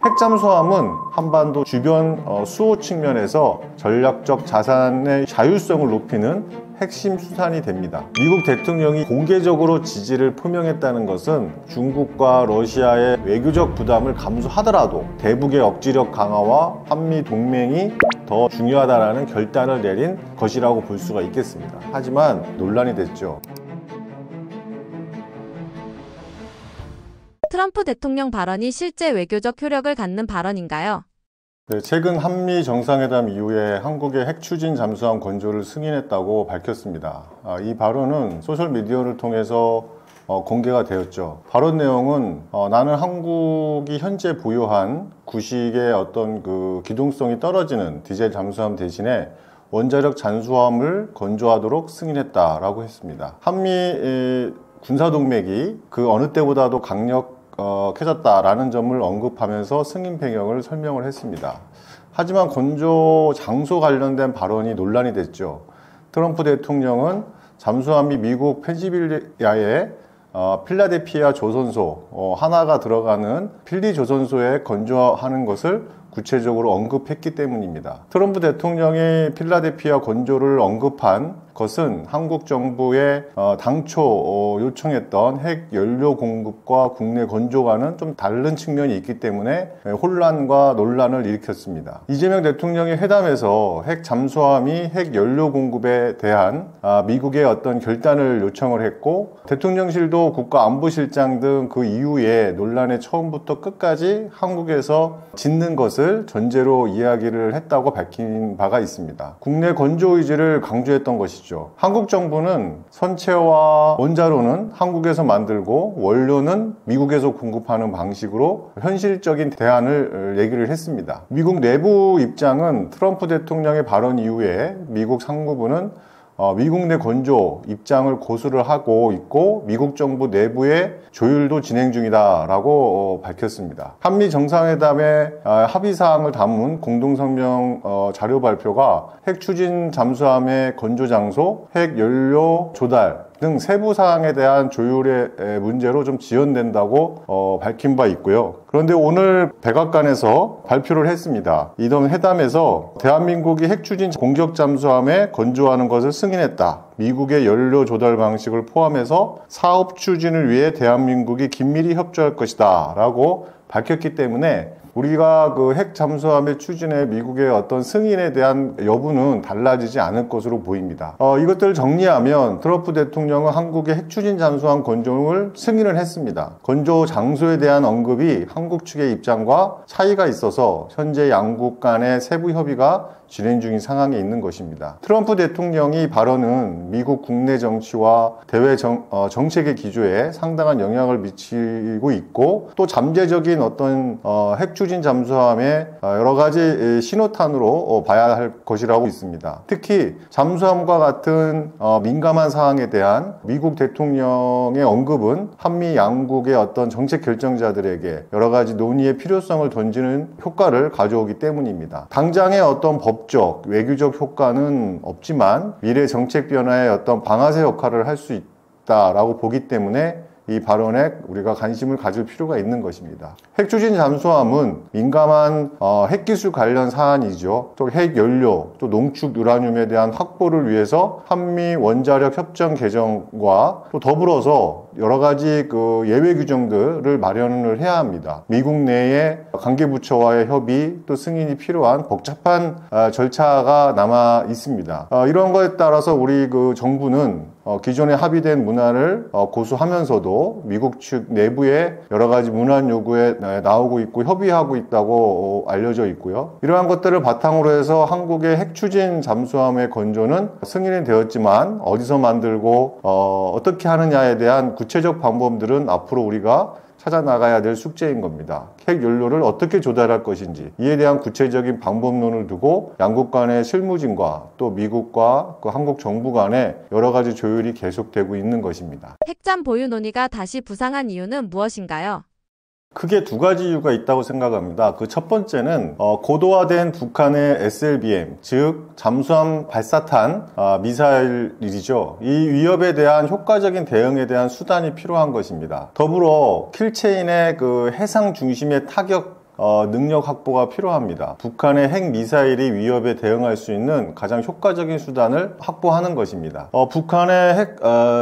핵 잠수함은 한반도 주변 수호 측면에서 전략적 자산의 자율성을 높이는 핵심 수단이 됩니다. 미국 대통령이 공개적으로 지지를 표명했다는 것은 중국과 러시아의 외교적 부담을 감수하더라도 대북의 억지력 강화와 한미 동맹이 더 중요하다는 결단을 내린 것이라고 볼 수가 있겠습니다. 하지만 논란이 됐죠. 트럼프 대통령 발언이 실제 외교적 효력을 갖는 발언인가요? 네, 최근 한미 정상회담 이후에 한국의 핵 추진 잠수함 건조를 승인했다고 밝혔습니다. 이 발언은 소셜미디어를 통해서 공개가 되었죠. 발언 내용은 나는 한국이 현재 보유한 구식의 어떤 그 기동성이 떨어지는 디젤 잠수함 대신에 원자력 잠수함을 건조하도록 승인했다라고 했습니다. 한미 군사동맹이 그 어느 때보다도 강력해졌다라는 점을 언급하면서 승인 배경을 설명을 했습니다. 하지만 건조 장소 관련된 발언이 논란이 됐죠. 트럼프 대통령은 잠수함이 미국 펜실베니아의 필라델피아 조선소 하나가 들어가는 필리 조선소에 건조하는 것을 구체적으로 언급했기 때문입니다. 트럼프 대통령이 필라델피아 건조를 언급한 것은 한국 정부의 당초 요청했던 핵 연료 공급과 국내 건조와는 좀 다른 측면이 있기 때문에 혼란과 논란을 일으켰습니다. 이재명 대통령이 회담에서 핵 잠수함이 핵 연료 공급에 대한 미국의 어떤 결단을 요청을 했고, 대통령실도 국가안보실장 등 그 이후에 논란의 처음부터 끝까지 한국에서 짓는 것을 전제로 이야기를 했다고 밝힌 바가 있습니다. 국내 건조 의지를 강조했던 것이죠. 한국 정부는 선체와 원자로는 한국에서 만들고 원료는 미국에서 공급하는 방식으로 현실적인 대안을 얘기를 했습니다. 미국 내부 입장은 트럼프 대통령의 발언 이후에 미국 상무부는 미국 내 건조 입장을 고수를 하고 있고 미국 정부 내부의 조율도 진행 중이다라고 밝혔습니다. 한미 정상회담의 합의사항을 담은 공동성명 자료 발표가 핵 추진 잠수함의 건조 장소, 핵 연료 조달 등 세부 사항에 대한 조율의 문제로 좀 지연된다고 밝힌 바 있고요. 그런데 오늘 백악관에서 발표를 했습니다. 이번 회담에서 대한민국이 핵 추진 공격 잠수함에 건조하는 것을 승인했다. 미국의 연료 조달 방식을 포함해서 사업 추진을 위해 대한민국이 긴밀히 협조할 것이다 라고 밝혔기 때문에 우리가 그 핵 잠수함의 추진에 미국의 어떤 승인에 대한 여부는 달라지지 않을 것으로 보입니다. 이것들을 정리하면 트럼프 대통령은 한국의 핵 추진 잠수함 건조를 승인을 했습니다. 건조 장소에 대한 언급이 한국 측의 입장과 차이가 있어서 현재 양국 간의 세부 협의가 진행 중인 상황에 있는 것입니다. 트럼프 대통령이 발언은 미국 국내 정치와 대외 정책의 기조에 상당한 영향을 미치고 있고, 또 잠재적인 어떤 핵 추진 잠수함의 여러 가지 신호탄으로 봐야 할 것이라고 있습니다. 특히 잠수함과 같은 민감한 사항에 대한 미국 대통령의 언급은 한미 양국의 어떤 정책 결정자들에게 여러 가지 논의의 필요성을 던지는 효과를 가져오기 때문입니다. 당장의 어떤 법적, 외교적 효과는 없지만 미래 정책 변화의 어떤 방아쇠 역할을 할 수 있다라고 보기 때문에 이 발언에 우리가 관심을 가질 필요가 있는 것입니다. 핵 추진 잠수함은 민감한 핵기술 관련 사안이죠. 또 핵연료, 또 농축 유라늄에 대한 확보를 위해서 한미 원자력 협정 개정과 또 더불어서 여러 가지 그 예외 규정들을 마련을 해야 합니다. 미국 내에 관계부처와의 협의 또 승인이 필요한 복잡한 절차가 남아 있습니다. 이런 것에 따라서 우리 그 정부는 기존에 합의된 문안을 고수하면서도 미국 측 내부의 여러 가지 문안 요구에 나오고 있고 협의하고 있다고 알려져 있고요. 이러한 것들을 바탕으로 해서 한국의 핵 추진 잠수함의 건조는 승인이 되었지만 어디서 만들고 어떻게 하느냐에 대한 구체적 방법들은 앞으로 우리가 찾아 나가야 될 숙제인 겁니다. 핵 연료를 어떻게 조달할 것인지 이에 대한 구체적인 방법론을 두고 양국 간의 실무진과 또 미국과 그 한국 정부 간의 여러 가지 조율이 계속되고 있는 것입니다. 핵잠 보유 논의가 다시 부상한 이유는 무엇인가요? 크게 두 가지 이유가 있다고 생각합니다. 그 첫 번째는 고도화된 북한의 SLBM, 즉 잠수함 발사탄 미사일이죠. 이 위협에 대한 효과적인 대응에 대한 수단이 필요한 것입니다. 더불어 킬체인의 그 해상 중심의 타격 능력 확보가 필요합니다. 북한의 핵 미사일이 위협에 대응할 수 있는 가장 효과적인 수단을 확보하는 것입니다. 북한의 핵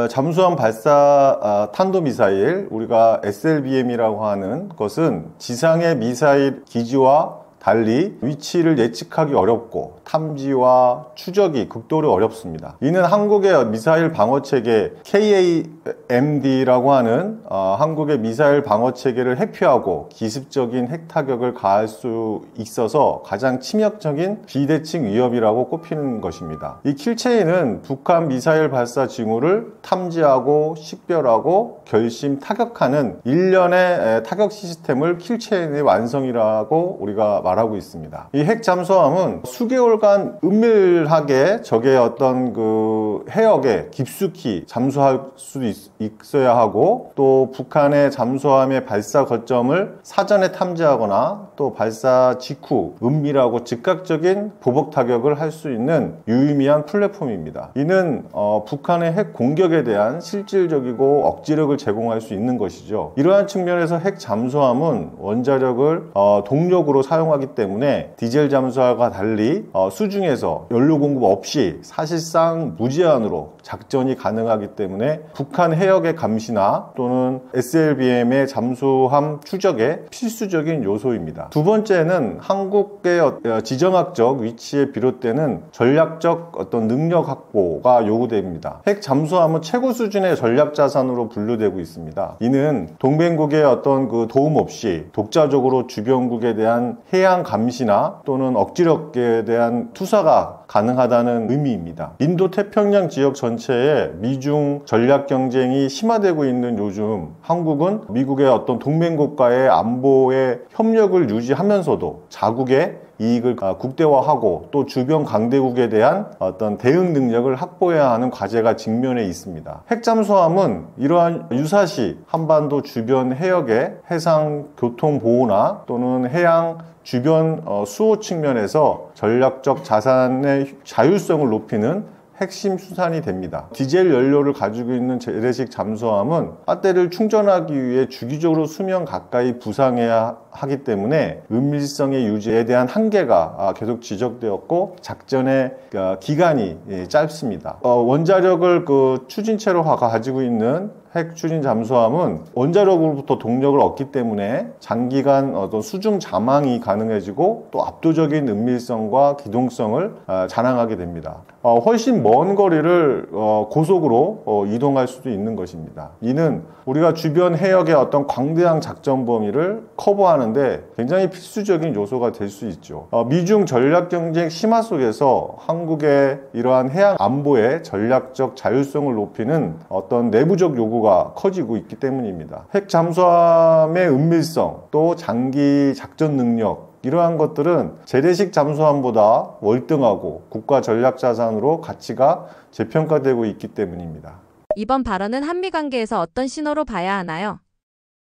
잠수함 발사 탄도미사일, 우리가 SLBM이라고 하는 것은 지상의 미사일 기지와 달리 위치를 예측하기 어렵고 탐지와 추적이 극도로 어렵습니다. 이는 한국의 미사일 방어체계 KAMD라고 하는 한국의 미사일 방어체계를 회피하고 기습적인 핵타격을 가할 수 있어서 가장 치명적인 비대칭 위협이라고 꼽히는 것입니다. 이 킬체인은 북한 미사일 발사 징후를 탐지하고 식별하고 결심 타격하는 일련의 타격 시스템을 킬체인의 완성이라고 우리가 말하고 있습니다. 이 핵 잠수함은 수개월간 은밀하게 적의 어떤 그 해역에 깊숙이 잠수할 수도 있어야 하고, 또 북한의 잠수함의 발사 거점을 사전에 탐지하거나 또 발사 직후 은밀하고 즉각적인 보복 타격을 할 수 있는 유의미한 플랫폼입니다. 이는 북한의 핵 공격에 대한 실질적이고 억지력을 제공할 수 있는 것이죠. 이러한 측면에서 핵 잠수함은 원자력을 동력으로 사용하기 때문에 디젤 잠수함과 달리 수중에서 연료 공급 없이 사실상 무제한으로 작전이 가능하기 때문에 북한 해역의 감시나 또는 SLBM의 잠수함 추적에 필수적인 요소입니다. 두 번째는 한국의 지정학적 위치에 비롯되는 전략적 어떤 능력 확보가 요구됩니다. 핵 잠수함은 최고 수준의 전략 자산으로 분류되고 있습니다. 이는 동맹국의 어떤 그 도움 없이 독자적으로 주변국에 대한 해양 감시나 또는 억지력에 대한 투사가 가능하다는 의미입니다. 인도 태평양 지역 전체에 미중 전략 경쟁이 심화되고 있는 요즘, 한국은 미국의 어떤 동맹국과의 안보의 협력을 유지하면서도 자국의 이익을 국대화하고 또 주변 강대국에 대한 어떤 대응 능력을 확보해야 하는 과제가 직면해 있습니다. 핵 잠수함은 이러한 유사시 한반도 주변 해역의 해상 교통 보호나 또는 해양 주변 수호 측면에서 전략적 자산의 자율성을 높이는 핵심 수산이 됩니다. 디젤 연료를 가지고 있는 재래식 잠수함은 배터리를 충전하기 위해 주기적으로 수명 가까이 부상해야 하기 때문에 은밀성의 유지에 대한 한계가 계속 지적되었고 작전의 기간이 짧습니다. 원자력을 추진체로 가지고 있는 핵 추진 잠수함은 원자력으로부터 동력을 얻기 때문에 장기간 어떤 수중 잠항이 가능해지고 또 압도적인 은밀성과 기동성을 자랑하게 됩니다. 훨씬 먼 거리를 고속으로 이동할 수도 있는 것입니다. 이는 우리가 주변 해역의 어떤 광대한 작전 범위를 커버하는데 굉장히 필수적인 요소가 될 수 있죠. 미중 전략 경쟁 심화 속에서 한국의 이러한 해양 안보의 전략적 자율성을 높이는 어떤 내부적 요구가 커지고 있기 때문입니다. 핵 잠수함의 은밀성, 또 장기 작전 능력, 이러한 것들은 재래식 잠수함보다 월등하고 국가 전략 자산으로 가치가 재평가되고 있기 때문입니다. 이번 발언은 한미 관계에서 어떤 신호로 봐야 하나요?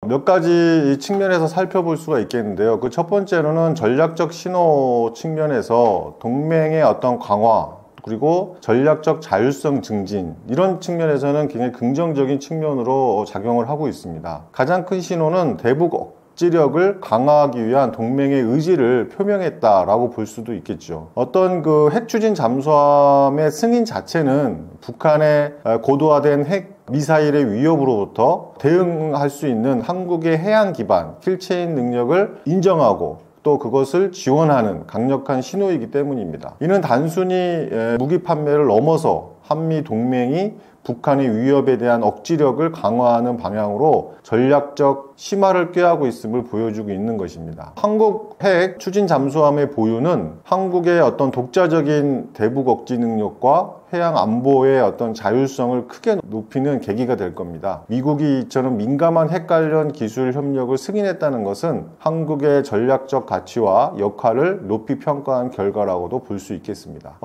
몇 가지 측면에서 살펴볼 수가 있겠는데요. 그 첫 번째로는 전략적 신호 측면에서 동맹의 어떤 강화, 그리고 전략적 자율성 증진, 이런 측면에서는 굉장히 긍정적인 측면으로 작용을 하고 있습니다. 가장 큰 신호는 대북 억지력을 강화하기 위한 동맹의 의지를 표명했다라고 볼 수도 있겠죠. 어떤 핵 추진 잠수함의 승인 자체는 북한의 고도화된 핵 미사일의 위협으로부터 대응할 수 있는 한국의 해양 기반 킬체인 능력을 인정하고 또 그것을 지원하는 강력한 신호이기 때문입니다. 이는 단순히 무기 판매를 넘어서 한미 동맹이 북한의 위협에 대한 억지력을 강화하는 방향으로 전략적 심화를 꾀하고 있음을 보여주고 있는 것입니다. 한국 핵 추진 잠수함의 보유는 한국의 어떤 독자적인 대북 억지 능력과 해양 안보의 어떤 자율성을 크게 높이는 계기가 될 겁니다. 미국이 이처럼 민감한 핵 관련 기술 협력을 승인했다는 것은 한국의 전략적 가치와 역할을 높이 평가한 결과라고도 볼 수 있겠습니다.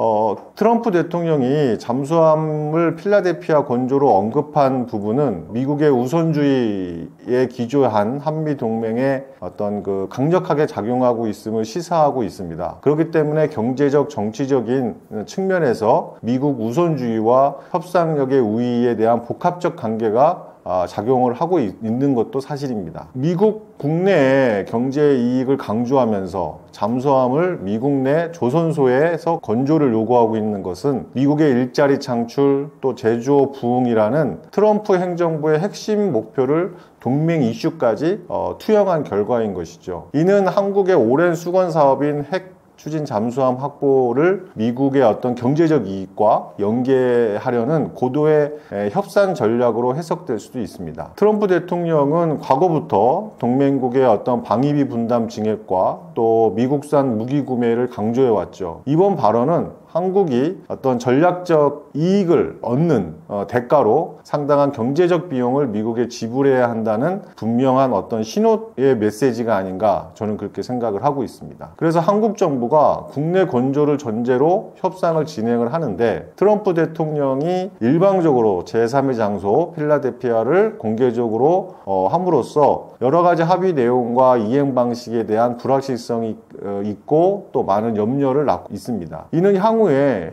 트럼프 대통령이 잠수함을 필라델피아 건조로 언급한 부분은 미국의 우선주의에 기조한 한미 동맹에 어떤 강력하게 작용하고 있음을 시사하고 있습니다. 그렇기 때문에 경제적, 정치적인 측면에서 미국 우선주의와 협상력의 우위에 대한 복합적 관계가 작용을 하고 있는 것도 사실입니다. 미국 국내의 경제 이익을 강조하면서 잠수함을 미국 내 조선소에서 건조를 요구하고 있는 것은 미국의 일자리 창출 또 제조업 부흥이라는 트럼프 행정부의 핵심 목표를 동맹 이슈까지 투영한 결과인 것이죠. 이는 한국의 오랜 수건 사업인 핵 추진 잠수함 확보를 미국의 어떤 경제적 이익과 연계하려는 고도의 협상 전략으로 해석될 수도 있습니다. 트럼프 대통령은 과거부터 동맹국의 어떤 방위비 분담 증액과 또 미국산 무기 구매를 강조해 왔죠. 이번 발언은 한국이 어떤 전략적 이익을 얻는 대가로 상당한 경제적 비용을 미국에 지불해야 한다는 분명한 어떤 신호의 메시지가 아닌가 저는 그렇게 생각을 하고 있습니다. 그래서 한국 정부가 국내 건조를 전제로 협상을 진행을 하는데 트럼프 대통령이 일방적으로 제3의 장소 필라델피아를 공개적으로 함으로써 여러 가지 합의 내용과 이행 방식에 대한 불확실성이 있고 또 많은 염려를 낳고 있습니다. 이는 향후에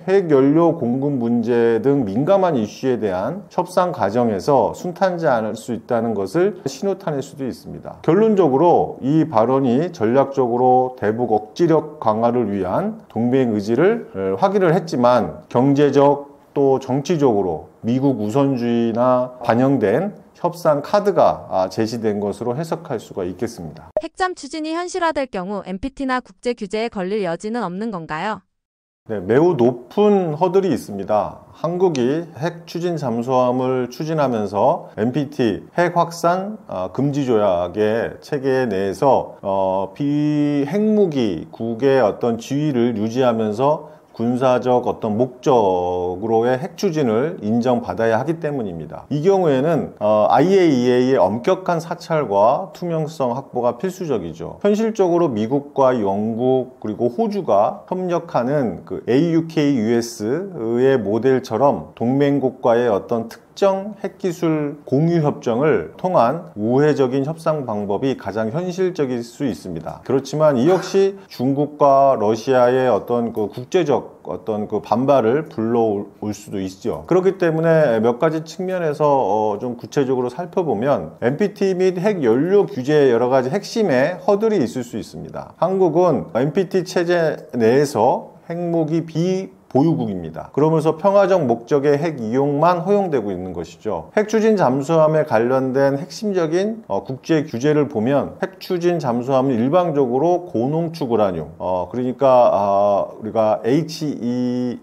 핵연료 공급 문제 등 민감한 이슈에 대한 협상 과정에서 순탄치 않을 수 있다는 것을 신호탄일 수도 있습니다. 결론적으로 이 발언이 전략적으로 대북 억지력 강화를 위한 동맹 의지를 확인을 했지만 경제적 또 정치적으로 미국 우선주의나 반영된 협상 카드가 제시된 것으로 해석할 수가 있겠습니다. 핵잠 추진이 현실화될 경우 NPT나 국제 규제에 걸릴 여지는 없는 건가요? 네, 매우 높은 허들이 있습니다. 한국이 핵 추진 잠수함을 추진하면서 NPT 핵 확산 금지 조약의 체계 내에서 비핵무기국의 어떤 지위를 유지하면서 군사적 어떤 목적으로의 핵 추진을 인정받아야 하기 때문입니다. 이 경우에는 IAEA의 엄격한 사찰과 투명성 확보가 필수적이죠. 현실적으로 미국과 영국 그리고 호주가 협력하는 그 AUKUS의 모델처럼 동맹국과의 어떤 특정 핵기술 공유 협정을 통한 우회적인 협상 방법이 가장 현실적일 수 있습니다. 그렇지만 이 역시 중국과 러시아의 어떤 그 국제적 어떤 그 반발을 불러올 수도 있죠. 그렇기 때문에 몇 가지 측면에서 좀 구체적으로 살펴보면 NPT 및 핵연료 규제의 여러 가지 핵심의 허들이 있을 수 있습니다. 한국은 NPT 체제 내에서 핵무기 보유국입니다. 그러면서 평화적 목적의 핵 이용만 허용되고 있는 것이죠. 핵 추진 잠수함에 관련된 핵심적인 국제 규제를 보면 핵 추진 잠수함은 일방적으로 고농축 우라늄, 그러니까 우리가 HELEU의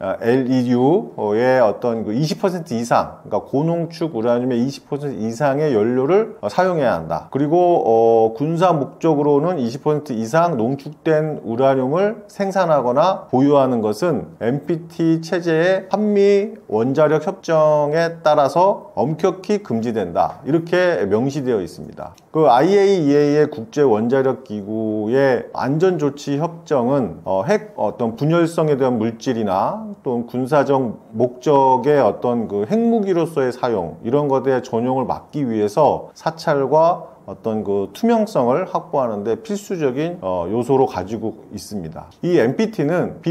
어떤 그 20% 이상, 그러니까 고농축 우라늄의 20% 이상의 연료를 사용해야 한다. 그리고 군사 목적으로는 20% 이상 농축된 우라늄을 생산하거나 보유하는 것은 NPT 체제의 한미 원자력 협정에 따라서 엄격히 금지된다. 이렇게 명시되어 있습니다. 그 IAEA의 국제 원자력 기구의 안전조치 협정은 핵 어떤 분열성에 대한 물질이나 또 군사적 목적의 어떤 그 핵무기로서의 사용 이런 것에 전용을 막기 위해서 사찰과 어떤 그 투명성을 확보하는데 필수적인 요소로 가지고 있습니다. 이 NPT는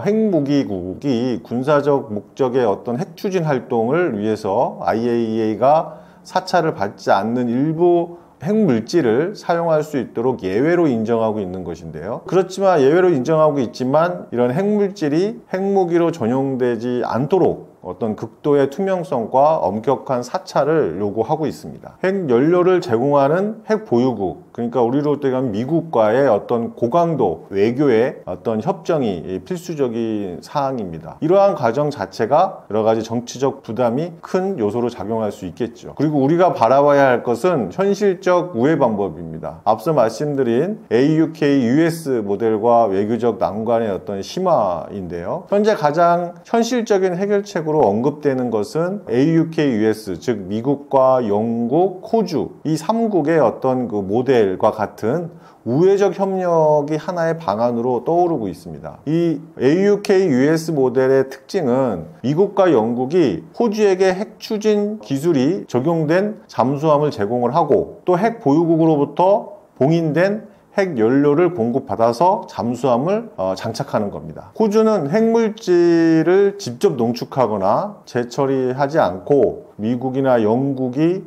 핵무기국이 군사적 목적의 어떤 핵 추진 활동을 위해서 IAEA가 사찰을 받지 않는 일부 핵물질을 사용할 수 있도록 예외로 인정하고 있는 것인데요. 그렇지만 예외로 인정하고 있지만 이런 핵물질이 핵무기로 전용되지 않도록 어떤 극도의 투명성과 엄격한 사찰을 요구하고 있습니다. 핵 연료를 제공하는 핵 보유국, 그러니까 우리로 따지면 미국과의 어떤 고강도 외교의 어떤 협정이 필수적인 사항입니다. 이러한 과정 자체가 여러 가지 정치적 부담이 큰 요소로 작용할 수 있겠죠. 그리고 우리가 바라봐야 할 것은 현실적 우회 방법입니다. 앞서 말씀드린 AUKUS 모델과 외교적 난관의 어떤 심화인데요. 현재 가장 현실적인 해결책으로 언급되는 것은 AUKUS, 즉 미국과 영국, 호주 이 3국의 어떤 그 모델과 같은 우회적 협력이 하나의 방안으로 떠오르고 있습니다. 이 AUKUS 모델의 특징은 미국과 영국이 호주에게 핵 추진 기술이 적용된 잠수함을 제공을 하고 또 핵 보유국으로부터 봉인된 핵 연료를 공급받아서 잠수함을 장착하는 겁니다. 호주는 핵물질을 직접 농축하거나 재처리하지 않고 미국이나 영국이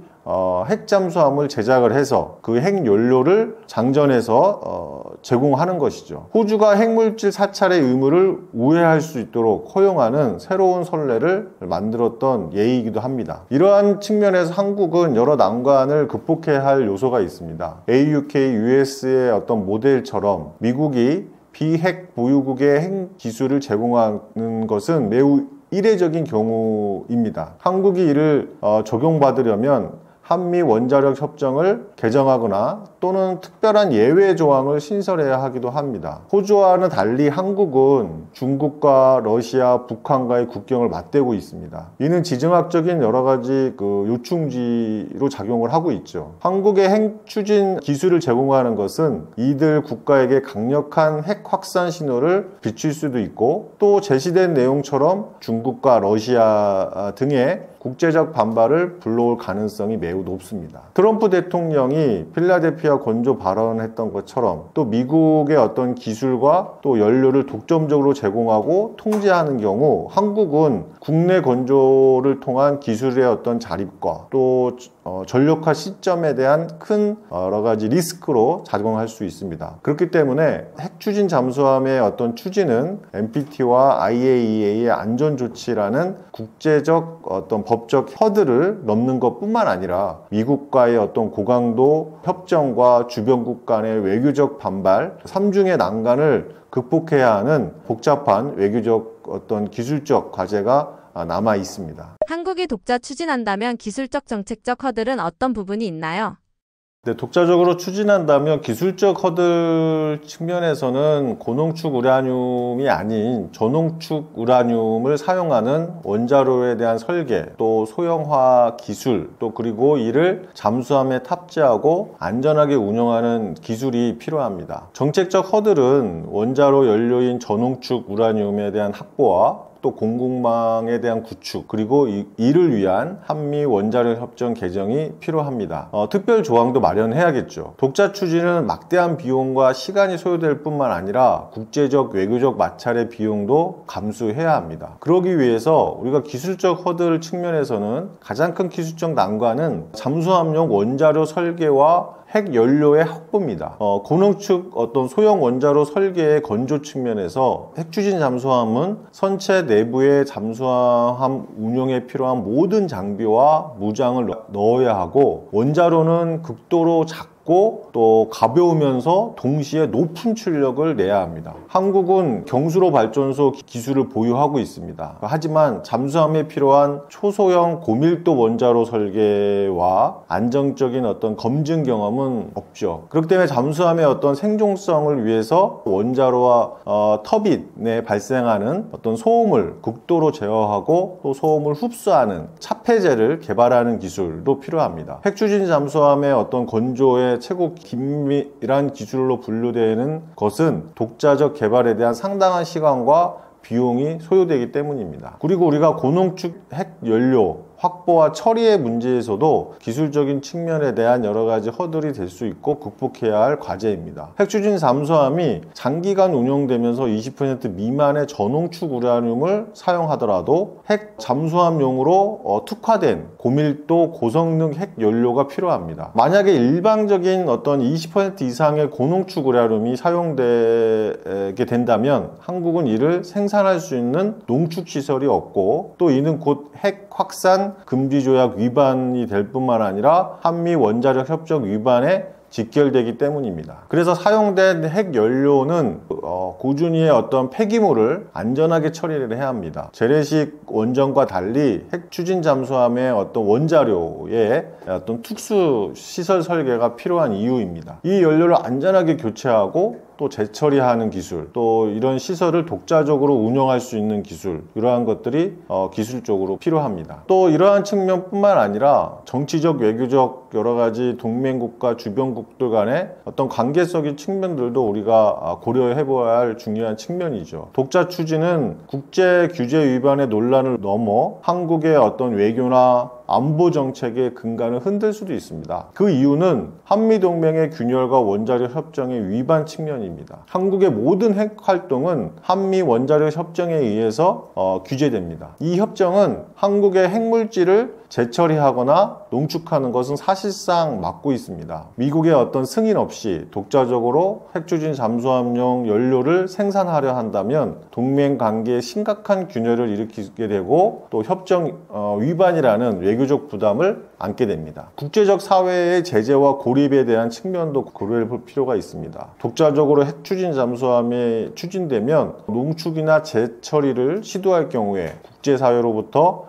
핵잠수함을 제작을 해서 그 핵연료를 장전해서 제공하는 것이죠. 호주가 핵물질 사찰의 의무를 우회할 수 있도록 허용하는 새로운 선례를 만들었던 예이기도 합니다. 이러한 측면에서 한국은 여러 난관을 극복해야 할 요소가 있습니다. AUK, US의 어떤 모델처럼 미국이 비핵 보유국의 핵 기술을 제공하는 것은 매우 이례적인 경우입니다. 한국이 이를 적용받으려면 한미 원자력 협정을 개정하거나 또는 특별한 예외 조항을 신설해야 하기도 합니다. 호주와는 달리 한국은 중국과 러시아, 북한과의 국경을 맞대고 있습니다. 이는 지정학적인 여러 가지 요충지로 작용을 하고 있죠. 한국의 핵 추진 기술을 제공하는 것은 이들 국가에게 강력한 핵 확산 신호를 비칠 수도 있고, 또 제시된 내용처럼 중국과 러시아 등의 국제적 반발을 불러올 가능성이 매우 높습니다. 트럼프 대통령이 필라델피아 건조 발언했던 것처럼 또 미국의 어떤 기술과 또 연료를 독점적으로 제공하고 통제하는 경우 한국은 국내 건조를 통한 기술의 어떤 자립과 또 전력화 시점에 대한 큰 여러 가지 리스크로 작용할 수 있습니다. 그렇기 때문에 핵 추진 잠수함의 어떤 추진은 NPT와 IAEA의 안전조치라는 국제적 어떤 법적 허들을 넘는 것뿐만 아니라 미국과의 어떤 고강도 협정과 주변국 간의 외교적 반발, 삼중의 난관을 극복해야 하는 복잡한 외교적 어떤 기술적 과제가 남아 있습니다. 한국이 독자 추진한다면 기술적 정책적 허들은 어떤 부분이 있나요? 네, 독자적으로 추진한다면 기술적 허들 측면에서는 고농축 우라늄이 아닌 저농축 우라늄을 사용하는 원자로에 대한 설계, 또 소형화 기술, 또 그리고 이를 잠수함에 탑재하고 안전하게 운영하는 기술이 필요합니다. 정책적 허들은 원자로 연료인 저농축 우라늄에 대한 확보와 또 공급망에 대한 구축, 그리고 이를 위한 한미 원자력 협정 개정이 필요합니다. 특별 조항도 마련해야겠죠. 독자 추진은 막대한 비용과 시간이 소요될 뿐만 아니라 국제적 외교적 마찰의 비용도 감수해야 합니다. 그러기 위해서 우리가 기술적 허들 측면에서는 가장 큰 기술적 난관은 잠수함용 원자료 설계와 핵 연료의 확보입니다. 고농축 어떤 소형 원자로 설계의 건조 측면에서 핵 추진 잠수함은 선체 내부에 잠수함 운용에 필요한 모든 장비와 무장을 넣어야 하고, 원자로는 극도로 작고 또 가벼우면서 동시에 높은 출력을 내야 합니다. 한국은 경수로 발전소 기술을 보유하고 있습니다. 하지만 잠수함에 필요한 초소형 고밀도 원자로 설계와 안정적인 어떤 검증 경험은 없죠. 그렇기 때문에 잠수함의 어떤 생존성을 위해서 원자로와 터빈에 발생하는 어떤 소음을 극도로 제어하고 또 소음을 흡수하는 차폐제를 개발하는 기술도 필요합니다. 핵추진 잠수함의 어떤 건조의 최고 긴밀한 기술로 분류되는 것은 독자적 개발에 대한 상당한 시간과 비용이 소요되기 때문입니다. 그리고 우리가 고농축 핵 연료 확보와 처리의 문제에서도 기술적인 측면에 대한 여러 가지 허들이 될 수 있고 극복해야 할 과제입니다. 핵추진 잠수함이 장기간 운용되면서 20% 미만의 저농축 우라늄을 사용하더라도 핵 잠수함용으로 특화된 고밀도 고성능 핵 연료가 필요합니다. 만약에 일방적인 어떤 20% 이상의 고농축 우라늄이 사용되게 된다면 한국은 이를 생산할 수 있는 농축 시설이 없고, 또 이는 곧 핵 확산 금지 조약 위반이 될 뿐만 아니라 한미 원자력 협정 위반에 직결되기 때문입니다. 그래서 사용된 핵 연료는 고준위의 어떤 폐기물을 안전하게 처리를 해야 합니다. 재래식 원전과 달리 핵 추진 잠수함의 어떤 원자료에 어떤 특수 시설 설계가 필요한 이유입니다. 이 연료를 안전하게 교체하고 또 재처리하는 기술, 또 이런 시설을 독자적으로 운영할 수 있는 기술, 이러한 것들이 기술적으로 필요합니다. 또 이러한 측면뿐만 아니라 정치적, 외교적 여러 가지 동맹국과 주변국들 간의 어떤 관계적인 측면들도 우리가 고려해 보아야 할 중요한 측면이죠. 독자 추진은 국제 규제 위반의 논란을 넘어 한국의 어떤 외교나 안보 정책의 근간을 흔들 수도 있습니다. 그 이유는 한미동맹의 균열과 원자력 협정의 위반 측면입니다. 한국의 모든 핵 활동은 한미 원자력 협정에 의해서 규제됩니다. 이 협정은 한국의 핵물질을 재처리하거나 농축하는 것은 사실상 막고 있습니다. 미국의 어떤 승인 없이 독자적으로 핵추진 잠수함용 연료를 생산하려 한다면 동맹 관계에 심각한 균열을 일으키게 되고 또 협정 위반이라는 외교적 부담을 안게 됩니다. 국제적 사회의 제재와 고립에 대한 측면도 고려해 볼 필요가 있습니다. 독자적으로 핵추진 잠수함이 추진되면 농축이나 재처리를 시도할 경우에 국제사회로부터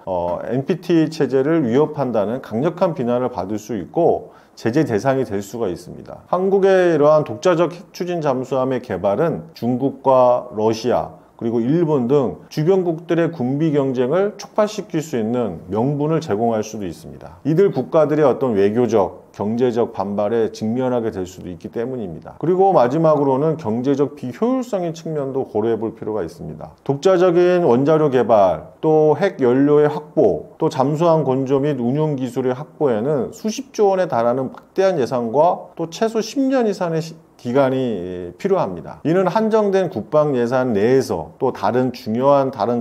NPT 체제를 위협한다는 강력한 비난을 받을 수 있고 제재 대상이 될 수가 있습니다. 한국의 이러한 독자적 핵추진 잠수함의 개발은 중국과 러시아 그리고 일본 등 주변국들의 군비 경쟁을 촉발시킬 수 있는 명분을 제공할 수도 있습니다. 이들 국가들의 어떤 외교적, 경제적 반발에 직면하게 될 수도 있기 때문입니다. 그리고 마지막으로는 경제적 비효율성의 측면도 고려해 볼 필요가 있습니다. 독자적인 원자료 개발, 또 핵연료의 확보, 또 잠수함 건조 및 운용 기술의 확보에는 수십조 원에 달하는 막대한 예산과 또 최소 10년 이상의 기간이 필요합니다. 이는 한정된 국방 예산 내에서 또 다른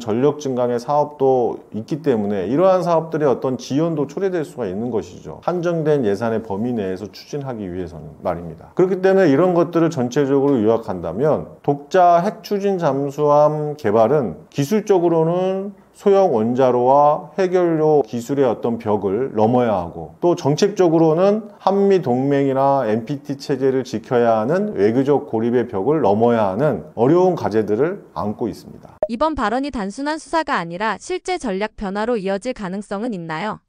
전력 증강의 사업도 있기 때문에 이러한 사업들의 어떤 지연도 초래될 수가 있는 것이죠. 한정된 예산의 범위 내에서 추진하기 위해서는 말입니다. 그렇기 때문에 이런 것들을 전체적으로 요약한다면 독자 핵추진 잠수함 개발은 기술적으로는 소형 원자로와 핵연료 기술의 어떤 벽을 넘어야 하고 또 정책적으로는 한미 동맹이나 NPT 체제를 지켜야 하는 외교적 고립의 벽을 넘어야 하는 어려운 과제들을 안고 있습니다. 이번 발언이 단순한 수사가 아니라 실제 전략 변화로 이어질 가능성은 있나요?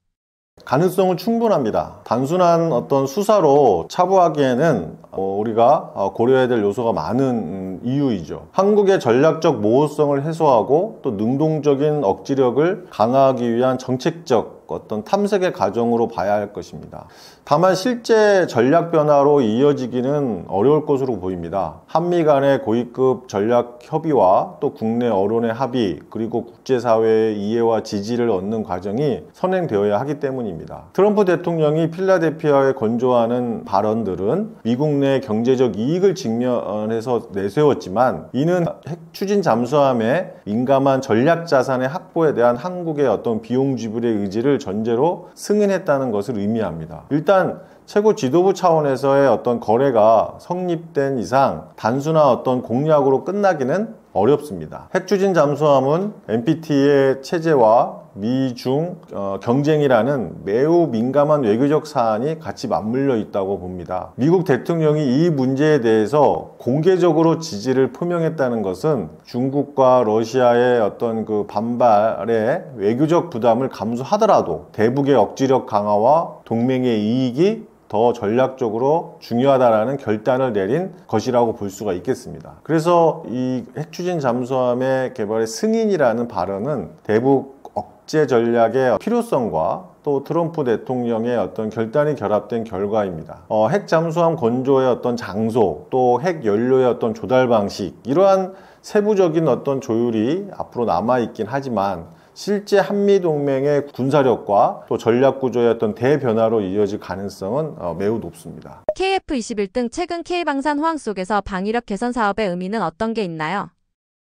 가능성은 충분합니다. 단순한 어떤 수사로 차부하기에는 우리가 고려해야 될 요소가 많은 이유이죠. 한국의 전략적 모호성을 해소하고 또 능동적인 억지력을 강화하기 위한 정책적 어떤 탐색의 과정으로 봐야 할 것입니다. 다만 실제 전략 변화로 이어지기는 어려울 것으로 보입니다. 한미 간의 고위급 전략 협의와 또 국내 언론의 합의 그리고 국제사회의 이해와 지지를 얻는 과정이 선행되어야 하기 때문입니다. 트럼프 대통령이 필라델피아에 건조하는 발언들은 미국 내 경제적 이익을 직면해서 내세웠지만 이는 핵 추진 잠수함의 민감한 전략 자산의 확보에 대한 한국의 어떤 비용 지불의 의지를 전제로 승인했다는 것을 의미합니다. 일단 최고 지도부 차원에서의 어떤 거래가 성립된 이상 단순한 어떤 공약으로 끝나기는 어렵습니다. 핵추진 잠수함은 NPT의 체제와 미중 경쟁이라는 매우 민감한 외교적 사안이 같이 맞물려 있다고 봅니다. 미국 대통령이 이 문제에 대해서 공개적으로 지지를 표명했다는 것은 중국과 러시아의 어떤 그 반발의 외교적 부담을 감수하더라도 대북의 억지력 강화와 동맹의 이익이 더 전략적으로 중요하다라는 결단을 내린 것이라고 볼 수가 있겠습니다. 그래서 이 핵추진 잠수함의 개발의 승인이라는 발언은 대북 억제 전략의 필요성과 또 트럼프 대통령의 어떤 결단이 결합된 결과입니다. 핵 잠수함 건조의 어떤 장소, 또 핵 연료의 어떤 조달 방식, 이러한 세부적인 어떤 조율이 앞으로 남아있긴 하지만 실제 한미동맹의 군사력과 또 전략구조의 어떤 대변화로 이어질 가능성은 매우 높습니다. KF21 등 최근 K방산 호황 속에서 방위력 개선 사업의 의미는 어떤 게 있나요?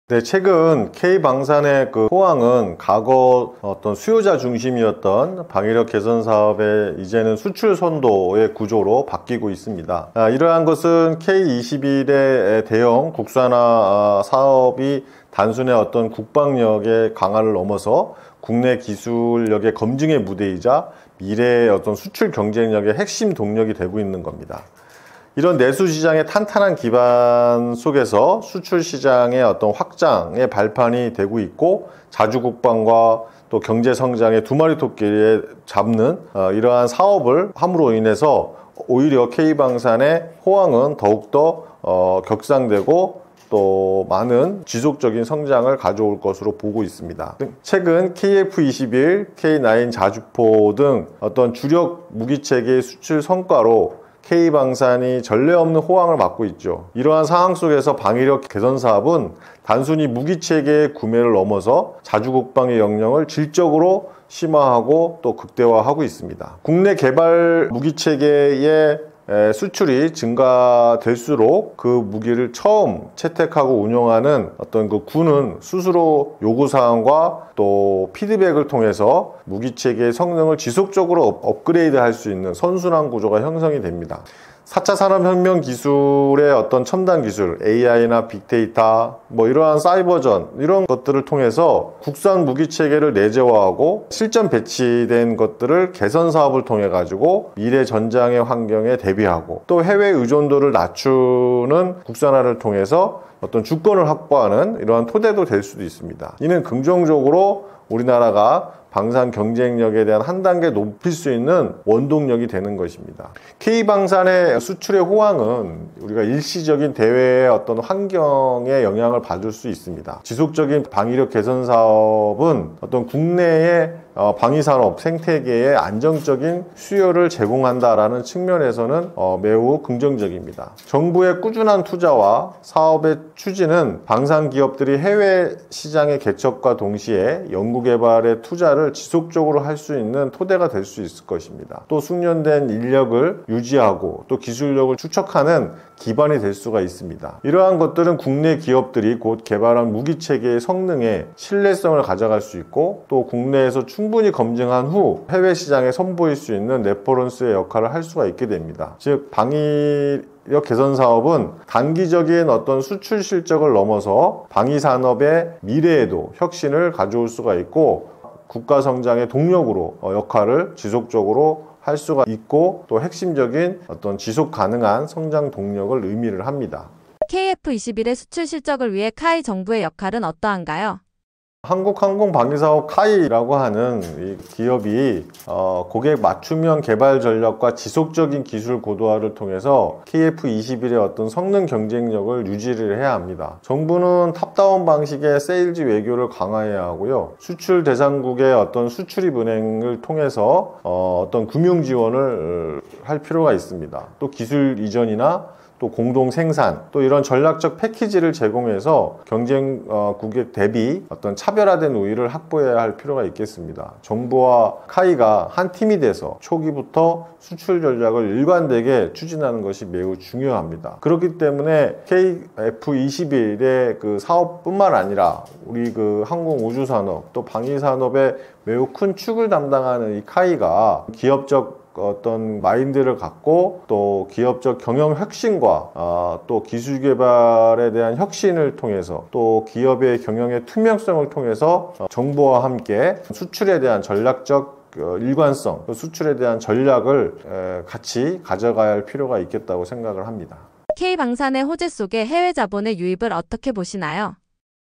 네, 최근 K방산의 그 호황은 과거 어떤 수요자 중심이었던 방위력 개선 사업의 이제는 수출 선도의 구조로 바뀌고 있습니다. 이러한 것은 K21의 대형 국산화 사업이 단순의 어떤 국방력의 강화를 넘어서 국내 기술력의 검증의 무대이자 미래의 어떤 수출 경쟁력의 핵심 동력이 되고 있는 겁니다. 이런 내수 시장의 탄탄한 기반 속에서 수출 시장의 어떤 확장의 발판이 되고 있고 자주 국방과 또 경제 성장의 두 마리 토끼에 잡는 이러한 사업을 함으로 인해서 오히려 K방산의 호황은 더욱더 격상되고 또 많은 지속적인 성장을 가져올 것으로 보고 있습니다. 최근 KF-21, K9 자주포 등 어떤 주력 무기체계의 수출 성과로 K방산이 전례 없는 호황을 맞고 있죠. 이러한 상황 속에서 방위력 개선 사업은 단순히 무기체계의 구매를 넘어서 자주국방의 역량을 질적으로 심화하고 또 극대화하고 있습니다. 국내 개발 무기체계의 수출이 증가될수록 그 무기를 처음 채택하고 운용하는 어떤 그 군은 스스로 요구사항과 또 피드백을 통해서 무기체계의 성능을 지속적으로 업그레이드 할 수 있는 선순환 구조가 형성이 됩니다. 4차 산업혁명 기술의 어떤 첨단 기술, AI나 빅데이터, 이러한 사이버전, 이런 것들을 통해서 국산 무기 체계를 내재화하고 실전 배치된 것들을 개선 사업을 통해 가지고 미래 전장의 환경에 대비하고 또 해외 의존도를 낮추는 국산화를 통해서 어떤 주권을 확보하는 이러한 토대도 될 수도 있습니다. 이는 긍정적으로 우리나라가 방산 경쟁력에 대한 한 단계 높일 수 있는 원동력이 되는 것입니다. K방산의 수출의 호황은 우리가 일시적인 대외의 어떤 환경에 영향을 받을 수 있습니다. 지속적인 방위력 개선 사업은 어떤 국내의 방위산업 생태계에 안정적인 수요를 제공한다라는 측면에서는 매우 긍정적입니다. 정부의 꾸준한 투자와 사업의 추진은 방산 기업들이 해외 시장의 개척과 동시에 연구개발의 투자를 지속적으로 할 수 있는 토대가 될 수 있을 것입니다. 또 숙련된 인력을 유지하고 또 기술력을 축적하는 기반이 될 수가 있습니다. 이러한 것들은 국내 기업들이 곧 개발한 무기체계의 성능에 신뢰성을 가져갈 수 있고 또 국내에서 충분히 검증한 후 해외 시장에 선보일 수 있는 레퍼런스의 역할을 할 수가 있게 됩니다. 즉 방위력 개선 사업은 단기적인 어떤 수출 실적을 넘어서 방위 산업의 미래에도 혁신을 가져올 수가 있고 국가 성장의 동력으로 역할을 지속적으로 할 수가 있고 또 핵심적인 어떤 지속 가능한 성장 동력을 의미를 합니다. KF-21의 수출 실적을 위해 카이 정부의 역할은 어떠한가요? 한국항공방위사업 카이라고 하는 이 기업이 고객 맞춤형 개발 전략과 지속적인 기술 고도화를 통해서 KF-21의 어떤 성능 경쟁력을 유지를 해야 합니다. 정부는 탑다운 방식의 세일즈 외교를 강화해야 하고요. 수출 대상국의 어떤 수출입 은행을 통해서 어떤 금융 지원을 할 필요가 있습니다. 또 기술 이전이나 또 공동 생산, 또 이런 전략적 패키지를 제공해서 경쟁국에 대비 어떤 차별화된 우위를 확보해야 할 필요가 있겠습니다. 정부와 카이가 한 팀이 돼서 초기부터 수출 전략을 일관되게 추진하는 것이 매우 중요합니다. 그렇기 때문에 KF-21의 그 사업뿐만 아니라 우리 그 항공우주산업 또 방위산업의 매우 큰 축을 담당하는 이 카이가 기업적 어떤 마인드를 갖고 또 기업적 경영 혁신과 또 기술 개발에 대한 혁신을 통해서 또 기업의 경영의 투명성을 통해서 정부와 함께 수출에 대한 전략적 일관성, 수출에 대한 전략을 같이 가져가야 할 필요가 있겠다고 생각을 합니다. K방산의 호재 속에 해외 자본의 유입을 어떻게 보시나요?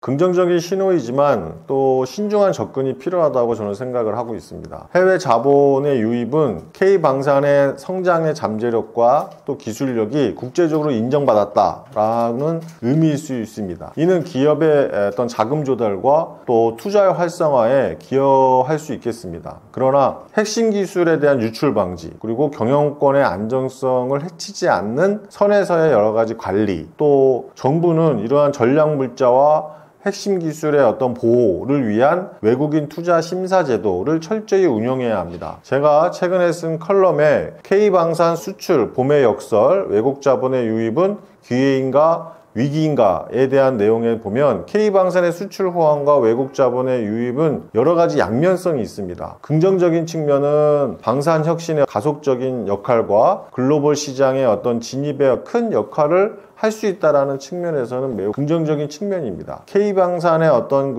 긍정적인 신호이지만 또 신중한 접근이 필요하다고 저는 생각을 하고 있습니다. 해외 자본의 유입은 K방산의 성장의 잠재력과 또 기술력이 국제적으로 인정받았다라는 의미일 수 있습니다. 이는 기업의 어떤 자금 조달과 또 투자의 활성화에 기여할 수 있겠습니다. 그러나 핵심 기술에 대한 유출 방지 그리고 경영권의 안정성을 해치지 않는 선에서의 여러 가지 관리 또 정부는 이러한 전략 물자와 핵심 기술의 어떤 보호를 위한 외국인 투자 심사 제도를 철저히 운영해야 합니다. 제가 최근에 쓴 컬럼에 K방산 수출 봄의 역설 외국 자본의 유입은 기회인가 위기인가에 대한 내용에 보면 K방산의 수출 호황과 외국 자본의 유입은 여러 가지 양면성이 있습니다. 긍정적인 측면은 방산 혁신의 가속적인 역할과 글로벌 시장의 어떤 진입에 큰 역할을 할 수 있다라는 측면에서는 매우 긍정적인 측면입니다. K방산의 어떤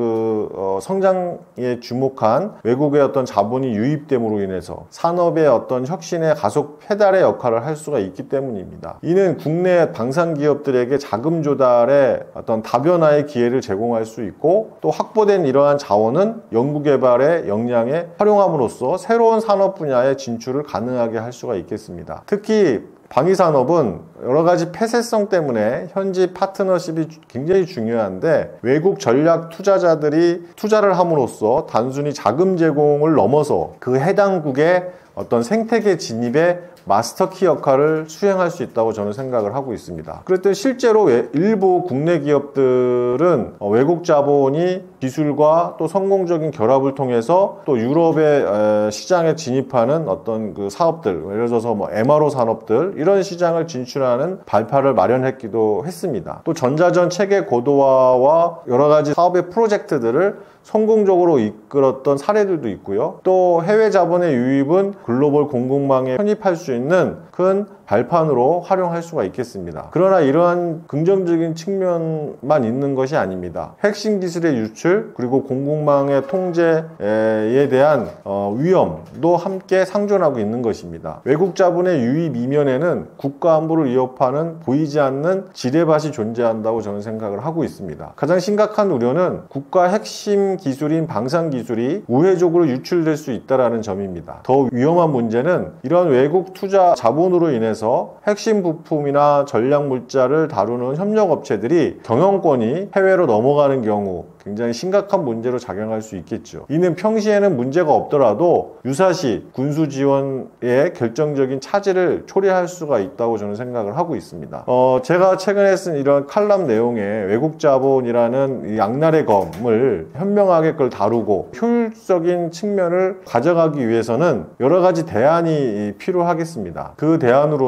성장에 주목한 외국의 어떤 자본이 유입됨으로 인해서 산업의 어떤 혁신의 가속 페달의 역할을 할 수가 있기 때문입니다. 이는 국내 방산 기업들에게 자금 조달의 어떤 다변화의 기회를 제공할 수 있고 또 확보된 이러한 자원은 연구개발의 역량에 활용함으로써 새로운 산업 분야의 진출을 가능하게 할 수가 있겠습니다. 특히 방위산업은 여러 가지 폐쇄성 때문에 현지 파트너십이 굉장히 중요한데 외국 전략 투자자들이 투자를 함으로써 단순히 자금 제공을 넘어서 그 해당국의 어떤 생태계 진입에 마스터키 역할을 수행할 수 있다고 저는 생각을 하고 있습니다. 그랬더니 실제로 일부 국내 기업들은 외국 자본이 기술과 또 성공적인 결합을 통해서 또 유럽의 시장에 진입하는 어떤 그 사업들, 예를 들어서 뭐 MRO 산업들 이런 시장을 진출하는 발판을 마련했기도 했습니다. 또 전자전 체계 고도화와 여러 가지 사업의 프로젝트들을 성공적으로 이끌었던 사례들도 있고요. 또 해외 자본의 유입은 글로벌 공급망에 편입할 수 있는 큰 발판으로 활용할 수가 있겠습니다. 그러나 이러한 긍정적인 측면만 있는 것이 아닙니다. 핵심 기술의 유출 그리고 공급망의 통제에 대한 위험도 함께 상존하고 있는 것입니다. 외국 자본의 유입 이면에는 국가 안보를 위협하는 보이지 않는 지뢰밭이 존재한다고 저는 생각을 하고 있습니다. 가장 심각한 우려는 국가 핵심 기술인 방산 기술이 우회적으로 유출될 수 있다는 점입니다. 더 위험한 문제는 이런 외국 투자 자본으로 인해서 핵심 부품이나 전략 물자를 다루는 협력업체들이 경영권이 해외로 넘어가는 경우 굉장히 심각한 문제로 작용할 수 있겠죠. 이는 평시에는 문제가 없더라도 유사시 군수 지원의 결정적인 차질을 초래할 수가 있다고 저는 생각을 하고 있습니다. 제가 최근에 쓴 이런 칼럼 내용에 외국 자본이라는 이 양날의 검을 현명하게 그걸 다루고 효율적인 측면을 가져가기 위해서는 여러 가지 대안이 필요하겠습니다. 그 대안으로는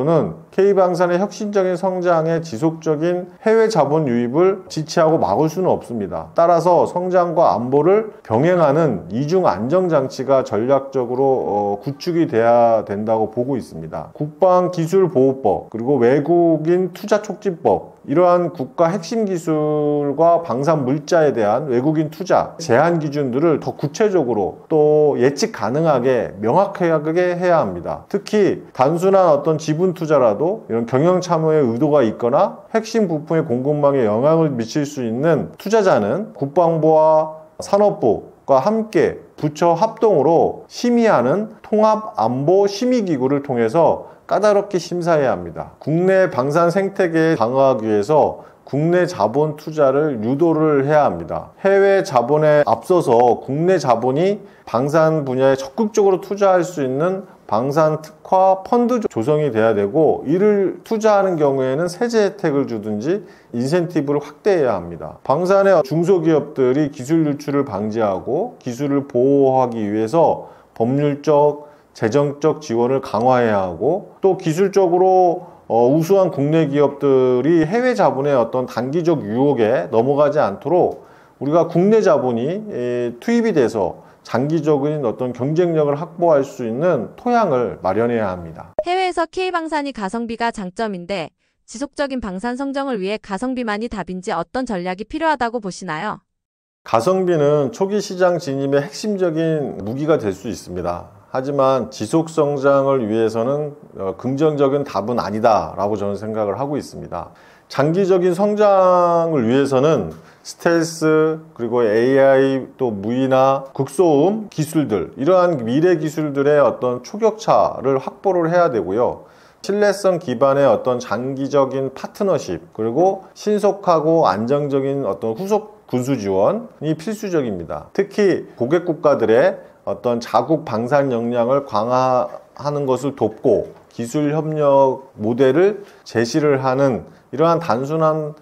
K방산의 혁신적인 성장에 지속적인 해외 자본 유입을 지체하고 막을 수는 없습니다. 따라서 성장과 안보를 병행하는 이중 안정장치가 전략적으로 구축이 돼야 된다고 보고 있습니다. 국방기술보호법 그리고 외국인 투자촉진법 이러한 국가 핵심 기술과 방산 물자에 대한 외국인 투자 제한 기준들을 더 구체적으로 또 예측 가능하게 명확하게 해야 합니다. 특히 단순한 어떤 지분 투자라도 이런 경영 참여의 의도가 있거나 핵심 부품의 공급망에 영향을 미칠 수 있는 투자자는 국방부와 산업부가 함께 부처 합동으로 심의하는 통합안보심의기구를 통해서 까다롭게 심사해야 합니다. 국내 방산 생태계에 강화하기 위해서 국내 자본 투자를 유도를 해야 합니다. 해외 자본에 앞서서 국내 자본이 방산 분야에 적극적으로 투자할 수 있는 방산 특화 펀드 조성이 돼야 되고, 이를 투자하는 경우에는 세제 혜택을 주든지 인센티브를 확대해야 합니다. 방산의 중소기업들이 기술 유출을 방지하고 기술을 보호하기 위해서 법률적, 재정적 지원을 강화해야 하고, 또 기술적으로 우수한 국내 기업들이 해외 자본의 어떤 단기적 유혹에 넘어가지 않도록 우리가 국내 자본이 투입이 돼서 장기적인 어떤 경쟁력을 확보할 수 있는 토양을 마련해야 합니다. 해외에서 K방산이 가성비가 장점인데 지속적인 방산 성장을 위해 가성비만이 답인지 어떤 전략이 필요하다고 보시나요? 가성비는 초기 시장 진입의 핵심적인 무기가 될 수 있습니다. 하지만 지속 성장을 위해서는 긍정적인 답은 아니다라고 저는 생각을 하고 있습니다. 장기적인 성장을 위해서는 스텔스, 그리고 AI, 또 무인화, 극소음 기술들, 이러한 미래 기술들의 어떤 초격차를 확보를 해야 되고요. 신뢰성 기반의 어떤 장기적인 파트너십, 그리고 신속하고 안정적인 어떤 후속 군수 지원이 필수적입니다. 특히 고객 국가들의 어떤 자국 방산 역량을 강화하는 것을 돕고 기술 협력 모델을 제시를 하는 이러한 단순한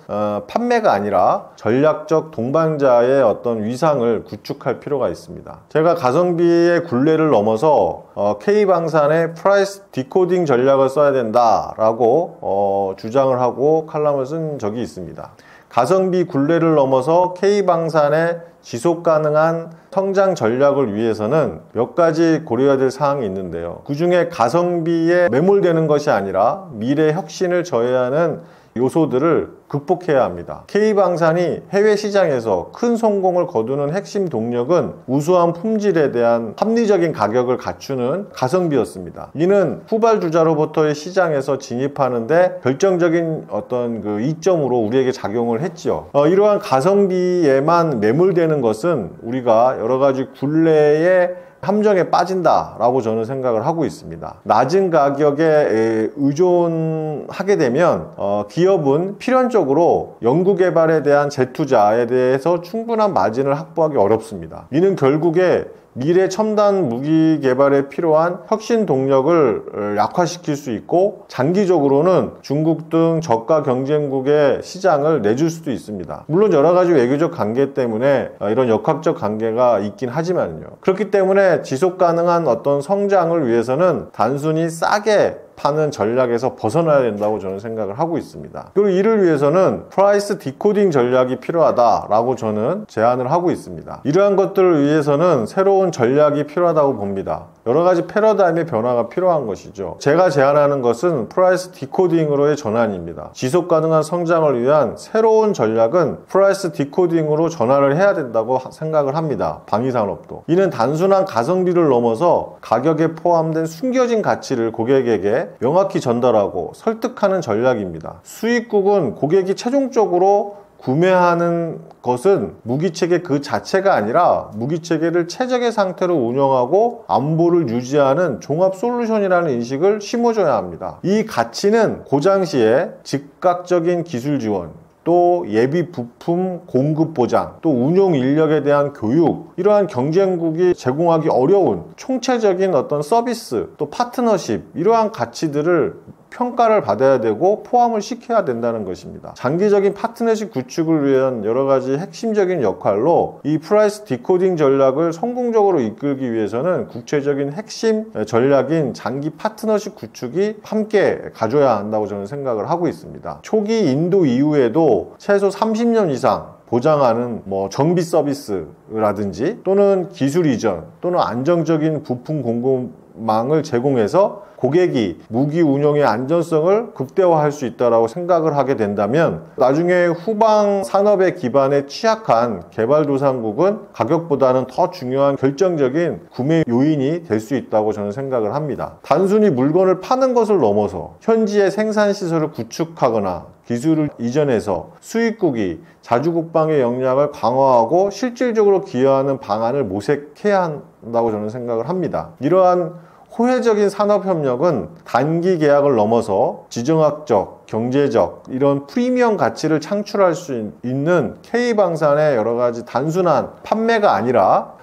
판매가 아니라 전략적 동반자의 어떤 위상을 구축할 필요가 있습니다. 제가 가성비의 굴레를 넘어서 K방산의 프라이스 디코딩 전략을 써야 된다라고 주장을 하고 칼럼을 쓴 적이 있습니다. 가성비 굴레를 넘어서 K방산의 지속 가능한 성장 전략을 위해서는 몇 가지 고려해야 될 사항이 있는데요. 그 중에 가성비에 매몰되는 것이 아니라 미래 혁신을 저해하는 요소들을 극복해야 합니다. K방산이 해외 시장에서 큰 성공을 거두는 핵심 동력은 우수한 품질에 대한 합리적인 가격을 갖추는 가성비였습니다. 이는 후발주자로부터의 시장에서 진입하는데 결정적인 어떤 그 이점으로 우리에게 작용을 했지요. 이러한 가성비에만 매몰되는 것은 우리가 여러 가지 굴레에 함정에 빠진다라고 저는 생각을 하고 있습니다. 낮은 가격에 의존하게 되면 기업은 필연적으로 연구개발에 대한 재투자에 대해서 충분한 마진을 확보하기 어렵습니다. 이는 결국에 미래 첨단 무기 개발에 필요한 혁신 동력을 약화시킬 수 있고 장기적으로는 중국 등 저가 경쟁국의 시장을 내줄 수도 있습니다. 물론 여러 가지 외교적 관계 때문에 이런 역학적 관계가 있긴 하지만요. 그렇기 때문에 지속 가능한 어떤 성장을 위해서는 단순히 싸게 파는 전략에서 벗어나야 된다고 저는 생각을 하고 있습니다. 그리고 이를 위해서는 프라이스 디코딩 전략이 필요하다라고 저는 제안을 하고 있습니다. 이러한 것들을 위해서는 새로운 전략이 필요하다고 봅니다. 여러 가지 패러다임의 변화가 필요한 것이죠. 제가 제안하는 것은 프라이스 디코딩으로의 전환입니다. 지속 가능한 성장을 위한 새로운 전략은 프라이스 디코딩으로 전환을 해야 된다고 생각을 합니다. 방위산업도. 이는 단순한 가성비를 넘어서 가격에 포함된 숨겨진 가치를 고객에게 명확히 전달하고 설득하는 전략입니다. 수입국은 고객이 최종적으로 구매하는 것은 무기체계 그 자체가 아니라 무기체계를 최적의 상태로 운영하고 안보를 유지하는 종합 솔루션이라는 인식을 심어줘야 합니다. 이 가치는 고장 시에 즉각적인 기술 지원, 또 예비 부품 공급 보장, 또 운용 인력에 대한 교육, 이러한 경쟁국이 제공하기 어려운 총체적인 어떤 서비스, 또 파트너십, 이러한 가치들을 평가를 받아야 되고 포함을 시켜야 된다는 것입니다. 장기적인 파트너십 구축을 위한 여러 가지 핵심적인 역할로 이 프라이스 디코딩 전략을 성공적으로 이끌기 위해서는 국제적인 핵심 전략인 장기 파트너십 구축이 함께 가져야 한다고 저는 생각을 하고 있습니다. 초기 인도 이후에도 최소 30년 이상 보장하는 정비 서비스라든지 또는 기술 이전 또는 안정적인 부품 공급망을 제공해서 고객이 무기 운용의 안전성을 극대화할 수 있다고 생각을 하게 된다면 나중에 후방 산업의 기반에 취약한 개발도상국은 가격보다는 더 중요한 결정적인 구매 요인이 될 수 있다고 저는 생각을 합니다. 단순히 물건을 파는 것을 넘어서 현지의 생산시설을 구축하거나 기술을 이전해서 수입국이 자주국방의 역량을 강화하고 실질적으로 기여하는 방안을 모색해야 한다고 저는 생각을 합니다. 이러한 호혜적인 산업협력은 단기 계약을 넘어서 지정학적, 경제적 이런 프리미엄 가치를 창출할 수 있는 K방산의 여러 가지 단순한 판매가 아니라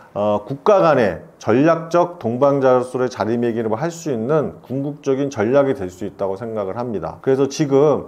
국가 간의 전략적 동반자로서의 자리매김을 할 수 있는 궁극적인 전략이 될 수 있다고 생각을 합니다. 그래서 지금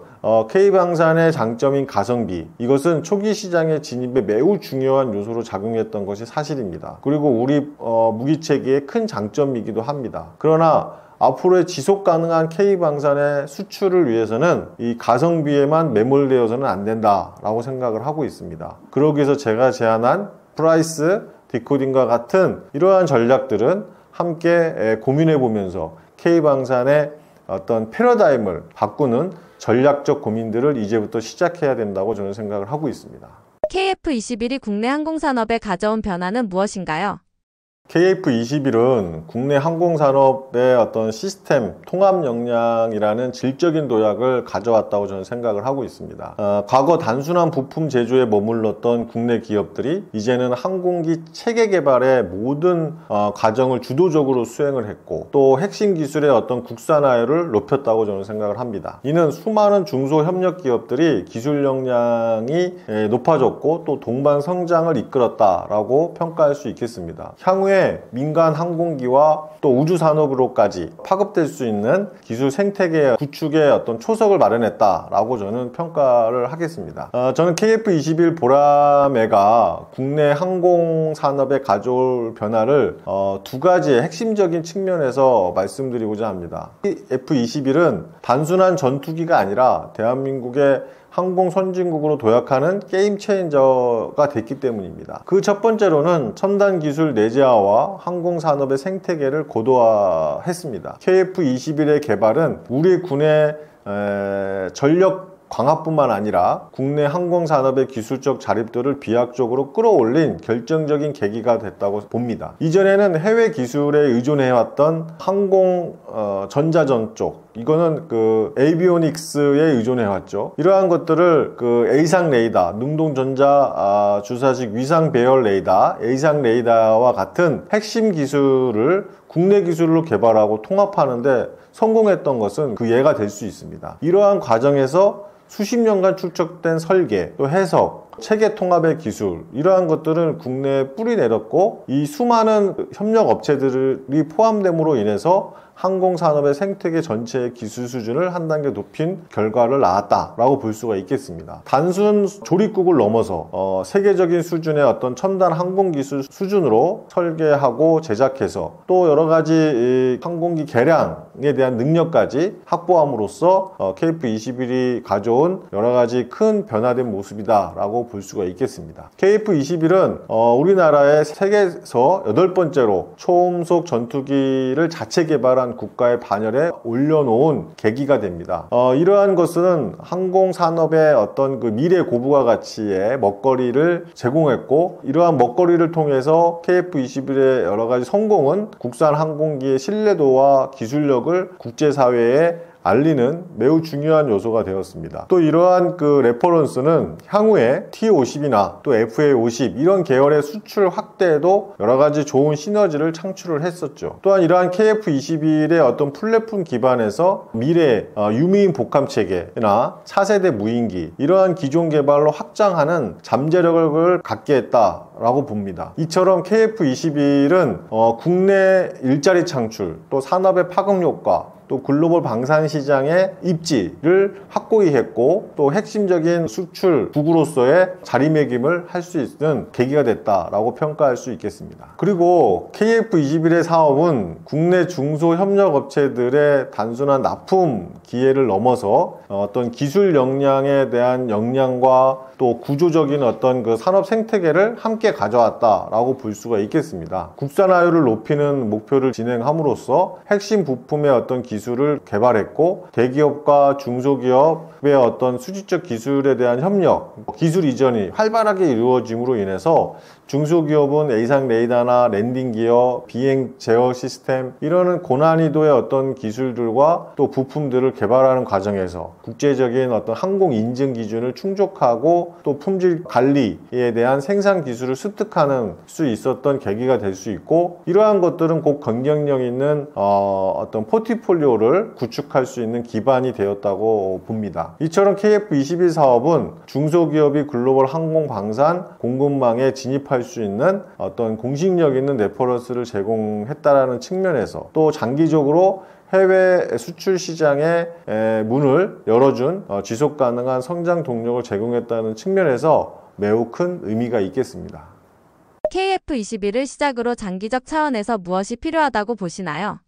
K방산의 장점인 가성비, 이것은 초기 시장의 진입에 매우 중요한 요소로 작용했던 것이 사실입니다. 그리고 우리 무기체계의 큰 장점이기도 합니다. 그러나 앞으로의 지속 가능한 K방산의 수출을 위해서는 이 가성비에만 매몰되어서는 안 된다라고 생각을 하고 있습니다. 그러기 위해서 제가 제안한 프라이스 디코딩과 같은 이러한 전략들은 함께 고민해 보면서 K방산의 어떤 패러다임을 바꾸는 전략적 고민들을 이제부터 시작해야 된다고 저는 생각을 하고 있습니다. KF21이 국내 항공산업에 가져온 변화는 무엇인가요? KF21은 국내 항공산업의 어떤 시스템 통합 역량이라는 질적인 도약을 가져왔다고 저는 생각을 하고 있습니다. 과거 단순한 부품 제조에 머물렀던 국내 기업들이 이제는 항공기 체계 개발의 모든 과정을 주도적으로 수행을 했고 또 핵심 기술의 어떤 국산화율을 높였다고 저는 생각을 합니다. 이는 수많은 중소협력 기업들이 기술 역량이 높아졌고 또 동반 성장을 이끌었다라고 평가할 수 있겠습니다. 향후에 민간 항공기와 또 우주 산업으로까지 파급될 수 있는 기술 생태계 구축의 어떤 초석을 마련했다라고 저는 평가를 하겠습니다. 저는 KF21 보라매가 국내 항공 산업에 가져올 변화를 두 가지의 핵심적인 측면에서 말씀드리고자 합니다. KF21은 단순한 전투기가 아니라 대한민국의 항공 선진국으로 도약하는 게임 체인저가 됐기 때문입니다. 그 첫 번째로는 첨단 기술 내재화와 항공 산업의 생태계를 고도화했습니다. KF21의 개발은 우리 군의 전력 강화뿐만 아니라 국내 항공산업의 기술적 자립도를 비약적으로 끌어올린 결정적인 계기가 됐다고 봅니다. 이전에는 해외 기술에 의존해왔던 항공 전자전 쪽, 이거는 에이비오닉스에 의존해왔죠. 이러한 것들을 A상 레이더, 능동전자 주사식 위상 배열 레이더, A상 레이더와 같은 핵심 기술을 국내 기술로 개발하고 통합하는데 성공했던 것은 그 예가 될 수 있습니다. 이러한 과정에서 수십 년간 축적된 설계, 또 해석, 체계 통합의 기술, 이러한 것들은 국내에 뿌리 내렸고 이 수많은 협력 업체들이 포함됨으로 인해서 항공산업의 생태계 전체의 기술 수준을 한 단계 높인 결과를 낳았다라고 볼 수가 있겠습니다. 단순 조립국을 넘어서 세계적인 수준의 어떤 첨단 항공기술 수준으로 설계하고 제작해서 또 여러 가지 항공기 개량에 대한 능력까지 확보함으로써 KF-21이 가져온 여러 가지 큰 변화된 모습이다라고 볼 수가 있겠습니다. KF-21은 우리나라의 세계에서 8번째로 초음속 전투기를 자체 개발한 국가의 반열에 올려놓은 계기가 됩니다. 이러한 것은 항공산업의 어떤 그 미래 고부가 가치의 먹거리를 제공했고, 이러한 먹거리를 통해서 KF-21의 여러 가지 성공은 국산 항공기의 신뢰도와 기술력을 국제사회에 알리는 매우 중요한 요소가 되었습니다. 또 이러한 그 레퍼런스는 향후에 T-50이나 또 FA-50 이런 계열의 수출 확대에도 여러 가지 좋은 시너지를 창출을 했었죠. 또한 이러한 KF-21의 어떤 플랫폼 기반에서 미래 유무인 복합 체계나 차세대 무인기 이러한 기존 개발로 확장하는 잠재력을 갖게 했다라고 봅니다. 이처럼 KF-21은 국내 일자리 창출, 또 산업의 파급 효과, 또 글로벌 방산 시장의 입지를 확고히 했고, 또 핵심적인 수출 국으로서의 자리매김을 할 수 있는 계기가 됐다라고 평가할 수 있겠습니다. 그리고 KF-21의 사업은 국내 중소협력업체들의 단순한 납품 기회를 넘어서 어떤 기술 역량에 대한 역량과 또 구조적인 어떤 그 산업 생태계를 함께 가져왔다라고 볼 수가 있겠습니다. 국산화율을 높이는 목표를 진행함으로써 핵심 부품의 어떤 기술을 개발했고, 대기업과 중소기업의 어떤 수직적 기술에 대한 협력, 기술 이전이 활발하게 이루어짐으로 인해서 중소기업은 A상 레이더나 랜딩 기어, 비행 제어 시스템 이런 고난이도의 어떤 기술들과 또 부품들을 개발하는 과정에서 국제적인 어떤 항공 인증 기준을 충족하고 또 품질 관리에 대한 생산 기술을 습득하는 수 있었던 계기가 될 수 있고, 이러한 것들은 곧 경쟁력 있는 어떤 포트폴리오를 구축할 수 있는 기반이 되었다고 봅니다. 이처럼 KF-21 사업은 중소기업이 글로벌 항공 방산 공급망에 진입할 수 있는 어떤 공식력 있는 레퍼런스를 제공했다라는 측면에서, 또 장기적으로 해외 수출 시장의 문을 열어준 지속 가능한 성장 동력을 제공했다는 측면에서 매우 큰 의미가 있겠습니다. KF-21을 시작으로 장기적 차원에서 무엇이 필요하다고 보시나요?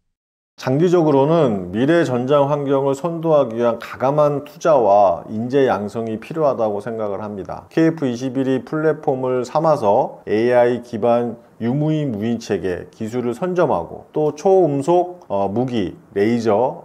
장기적으로는 미래 전장 환경을 선도하기 위한 가감한 투자와 인재 양성이 필요하다고 생각을 합니다. KF-21이 플랫폼을 삼아서 AI 기반 유무인 무인 체계 기술을 선점하고, 또 초음속 무기, 레이저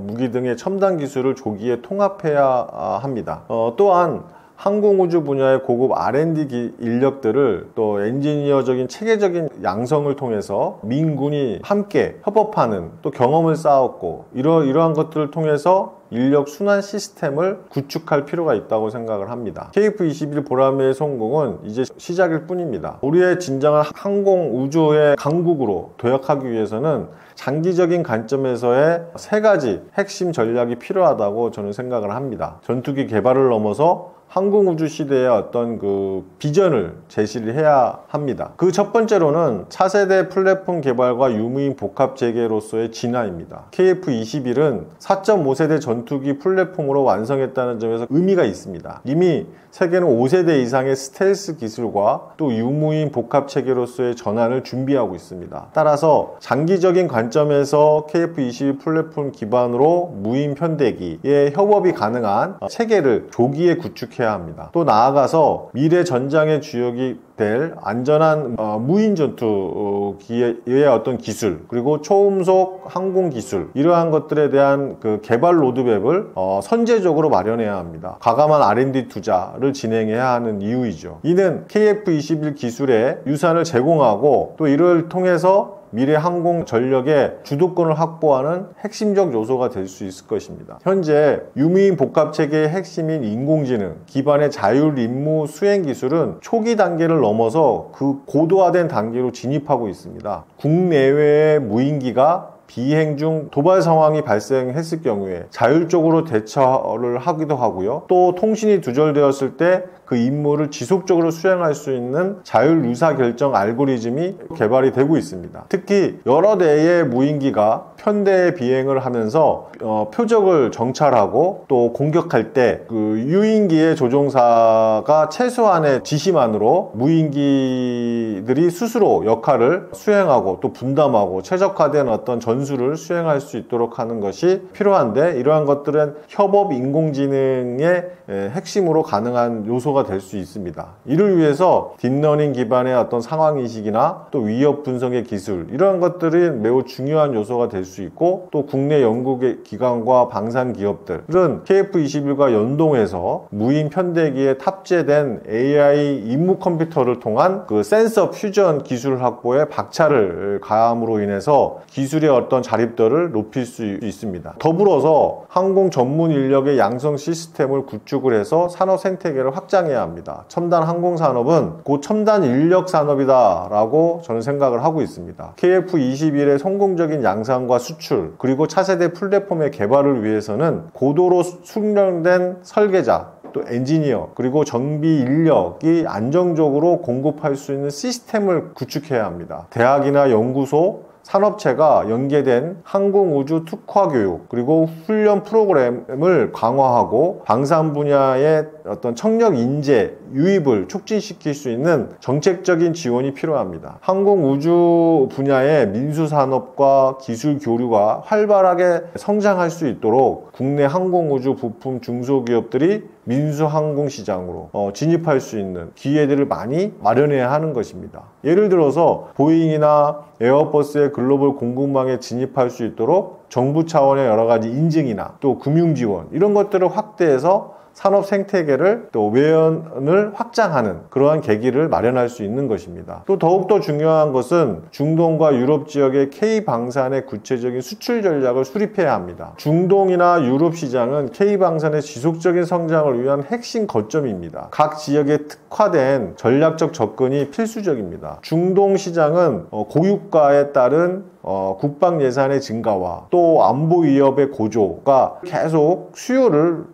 무기 등의 첨단 기술을 조기에 통합해야 합니다. 또한 항공우주 분야의 고급 R&D 인력들을 또 엔지니어적인 체계적인 양성을 통해서 민군이 함께 협업하는 또 경험을 쌓았고, 이러한 것들을 통해서 인력 순환 시스템을 구축할 필요가 있다고 생각을 합니다. KF-21 보라매의 성공은 이제 시작일 뿐입니다. 우리의 진정한 항공 우주의 강국으로 도약하기 위해서는 장기적인 관점에서의 3가지 핵심 전략이 필요하다고 저는 생각을 합니다. 전투기 개발을 넘어서 항공우주 시대의 어떤 그 비전을 제시를 해야 합니다. 그 첫 번째로는 차세대 플랫폼 개발과 유무인 복합 체계로서의 진화입니다. KF-21은 4.5세대 전투기 플랫폼으로 완성했다는 점에서 의미가 있습니다. 이미 세계는 5세대 이상의 스텔스 기술과 또 유무인 복합 체계로서의 전환을 준비하고 있습니다. 따라서 장기적인 관점에서 KF-21 플랫폼 기반으로 무인 편대기의 협업이 가능한 체계를 조기에 구축해야 합니다. 또 나아가서 미래 전장의 주역이 될 안전한 무인 전투기의 어떤 기술, 그리고 초음속 항공 기술, 이러한 것들에 대한 그 개발 로드맵을 선제적으로 마련해야 합니다. 과감한 R&D 투자를 진행해야 하는 이유이죠. 이는 KF-21 기술의 유산을 제공하고, 또 이를 통해서 미래 항공 전력의 주도권을 확보하는 핵심적 요소가 될 수 있을 것입니다. 현재 유무인 복합체계의 핵심인 인공지능 기반의 자율 임무 수행 기술은 초기 단계를 넘어서 그 고도화된 단계로 진입하고 있습니다. 국내외의 무인기가 비행 중 도발 상황이 발생했을 경우에 자율적으로 대처를 하기도 하고요. 또 통신이 두절되었을 때 그 임무를 지속적으로 수행할 수 있는 자율 의사결정 알고리즘이 개발이 되고 있습니다. 특히 여러 대의 무인기가 편대 비행을 하면서 표적을 정찰하고 또 공격할 때 그 유인기의 조종사가 최소한의 지시만으로 무인기들이 스스로 역할을 수행하고 또 분담하고 최적화된 어떤 전술을 수행할 수 있도록 하는 것이 필요한데, 이러한 것들은 협업 인공지능의 핵심으로 가능한 요소가 될 수 있습니다. 이를 위해서 딥러닝 기반의 어떤 상황인식이나 또 위협 분석의 기술, 이러한 것들이 매우 중요한 요소가 될 수 있고, 또 국내 연구기관과 방산 기업들은 KF-21과 연동해서 무인 편대기에 탑재된 AI 임무 컴퓨터를 통한 그 센서 퓨전 기술 확보에 박차를 가함으로 인해서 기술의 어떤 자립도를 높일 수 있습니다. 더불어서 항공 전문 인력의 양성 시스템을 구축을 해서 산업 생태계를 확장해야 합니다. 첨단 항공 산업은 곧 첨단 인력 산업이다 라고 저는 생각을 하고 있습니다. KF-21의 성공적인 양산과 수출, 그리고 차세대 플랫폼의 개발을 위해서는 고도로 숙련된 설계자, 또 엔지니어, 그리고 정비 인력이 안정적으로 공급할 수 있는 시스템을 구축해야 합니다. 대학이나 연구소, 산업체가 연계된 항공우주 특화교육, 그리고 훈련 프로그램을 강화하고 방산 분야의 어떤 청력 인재 유입을 촉진시킬 수 있는 정책적인 지원이 필요합니다. 항공우주 분야의 민수산업과 기술 교류가 활발하게 성장할 수 있도록 국내 항공우주 부품 중소기업들이 민수항공시장으로 진입할 수 있는 기회들을 많이 마련해야 하는 것입니다. 예를 들어서 보잉이나 에어버스의 글로벌 공급망에 진입할 수 있도록 정부 차원의 여러 가지 인증이나 또 금융 지원, 이런 것들을 확대해서 산업 생태계를 또 외연을 확장하는 그러한 계기를 마련할 수 있는 것입니다. 또 더욱더 중요한 것은 중동과 유럽 지역의 K방산의 구체적인 수출 전략을 수립해야 합니다. 중동이나 유럽 시장은 K방산의 지속적인 성장을 위한 핵심 거점입니다. 각 지역에 특화된 전략적 접근이 필수적입니다. 중동 시장은 고유가에 따른 국방 예산의 증가와 또 안보 위협의 고조가 계속 수요를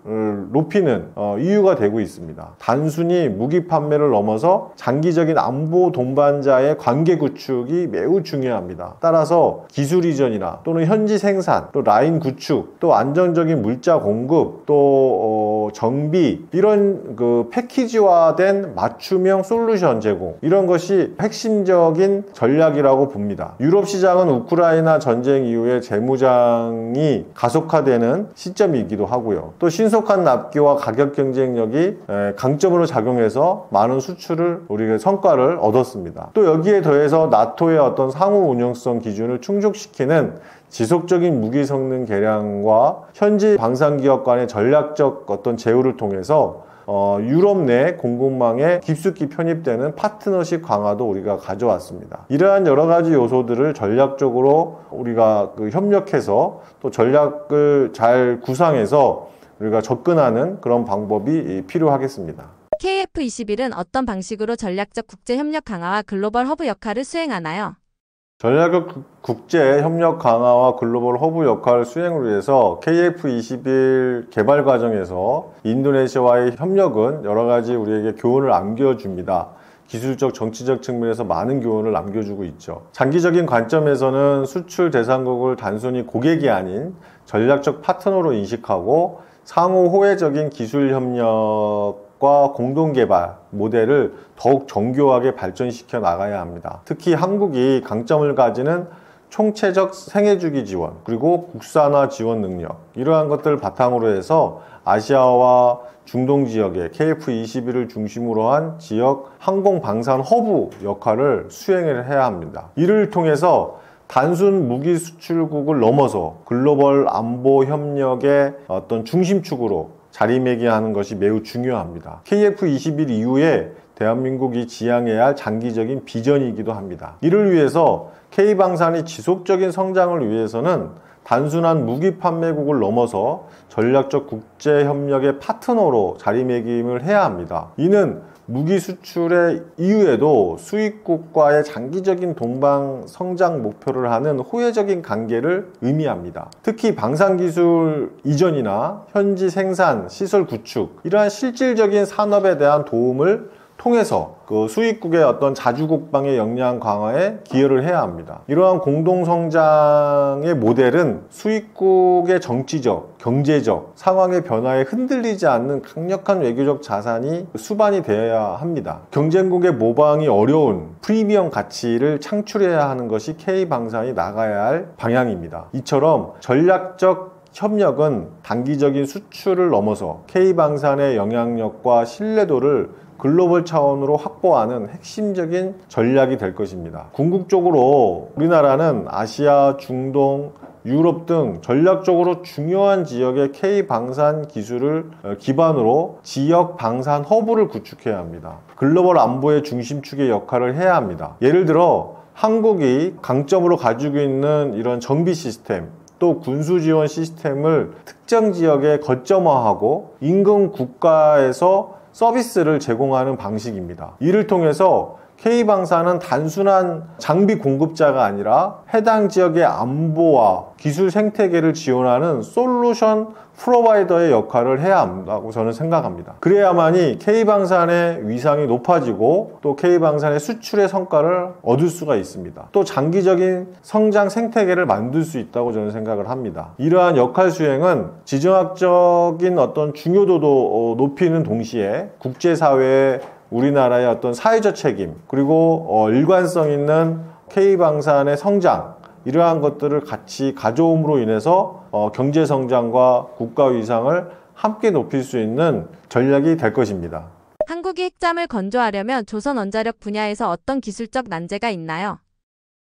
높이는 이유가 되고 있습니다. 단순히 무기 판매를 넘어서 장기적인 안보 동반자의 관계 구축이 매우 중요합니다. 따라서 기술 이전이나 또는 현지 생산, 또 라인 구축, 또 안정적인 물자 공급, 또 정비, 이런 그 패키지화된 맞춤형 솔루션 제공, 이런 것이 핵심적인 전략이라고 봅니다. 유럽 시장은 우크라이나 전쟁 이후에 재무장이 가속화되는 시점이기도 하고요. 또 신속한 납기와 가격 경쟁력이 강점으로 작용해서 많은 수출을 우리가 성과를 얻었습니다. 또 여기에 더해서 나토의 어떤 상호 운용성 기준을 충족시키는 지속적인 무기 성능 개량과 현지 방산기업 간의 전략적 어떤 제휴를 통해서 유럽 내 공급망에 깊숙이 편입되는 파트너십 강화도 우리가 가져왔습니다. 이러한 여러 가지 요소들을 전략적으로 우리가 협력해서 또 전략을 잘 구상해서 우리가 접근하는 그런 방법이 필요하겠습니다. KF-21은 어떤 방식으로 전략적 국제협력 강화와 글로벌 허브 역할을 수행하나요? 전략적 국제 협력 강화와 글로벌 허브 역할 수행을 위해서 KF-21 개발 과정에서 인도네시아와의 협력은 여러 가지 우리에게 교훈을 안겨줍니다. 기술적, 정치적 측면에서 많은 교훈을 남겨주고 있죠. 장기적인 관점에서는 수출 대상국을 단순히 고객이 아닌 전략적 파트너로 인식하고 상호 호혜적인 기술 협력과 공동개발 모델을 더욱 정교하게 발전시켜 나가야 합니다. 특히 한국이 강점을 가지는 총체적 생애주기 지원, 그리고 국산화 지원 능력, 이러한 것들을 바탕으로 해서 아시아와 중동 지역의 KF-21을 중심으로 한 지역 항공 방산 허브 역할을 수행을 해야 합니다. 이를 통해서 단순 무기 수출국을 넘어서 글로벌 안보 협력의 어떤 중심축으로 자리매김하는 것이 매우 중요합니다. KF-21 이후에 대한민국이 지향해야 할 장기적인 비전이기도 합니다. 이를 위해서 K방산이 지속적인 성장을 위해서는 단순한 무기 판매국을 넘어서 전략적 국제협력의 파트너로 자리매김을 해야 합니다. 이는 무기 수출의 이후에도 수입국과의 장기적인 동방 성장 목표를 하는 호혜적인 관계를 의미합니다. 특히 방산기술 이전이나 현지 생산, 시설 구축, 이러한 실질적인 산업에 대한 도움을 통해서 그 수입국의 어떤 자주국방의 역량 강화에 기여를 해야 합니다. 이러한 공동성장의 모델은 수입국의 정치적, 경제적 상황의 변화에 흔들리지 않는 강력한 외교적 자산이 수반이 되어야 합니다. 경쟁국의 모방이 어려운 프리미엄 가치를 창출해야 하는 것이 K방산이 나가야 할 방향입니다. 이처럼 전략적 협력은 단기적인 수출을 넘어서 K방산의 영향력과 신뢰도를 글로벌 차원으로 확보하는 핵심적인 전략이 될 것입니다. 궁극적으로 우리나라는 아시아, 중동, 유럽 등 전략적으로 중요한 지역의 K방산 기술을 기반으로 지역 방산 허브를 구축해야 합니다. 글로벌 안보의 중심축의 역할을 해야 합니다. 예를 들어 한국이 강점으로 가지고 있는 이런 정비 시스템, 또 군수 지원 시스템을 특정 지역에 거점화하고 인근 국가에서 서비스를 제공하는 방식입니다. 이를 통해서 K방산은 단순한 장비 공급자가 아니라 해당 지역의 안보와 기술 생태계를 지원하는 솔루션 프로바이더의 역할을 해야 한다고 저는 생각합니다. 그래야만이 K방산의 위상이 높아지고 또 K방산의 수출의 성과를 얻을 수가 있습니다. 또 장기적인 성장 생태계를 만들 수 있다고 저는 생각을 합니다. 이러한 역할 수행은 지정학적인 어떤 중요도도 높이는 동시에 국제사회의 우리나라의 어떤 사회적 책임, 그리고 일관성 있는 K방산의 성장, 이러한 것들을 같이 가져옴으로 인해서 경제성장과 국가 위상을 함께 높일 수 있는 전략이 될 것입니다. 한국이 핵잠을 건조하려면 조선원자력 분야에서 어떤 기술적 난제가 있나요?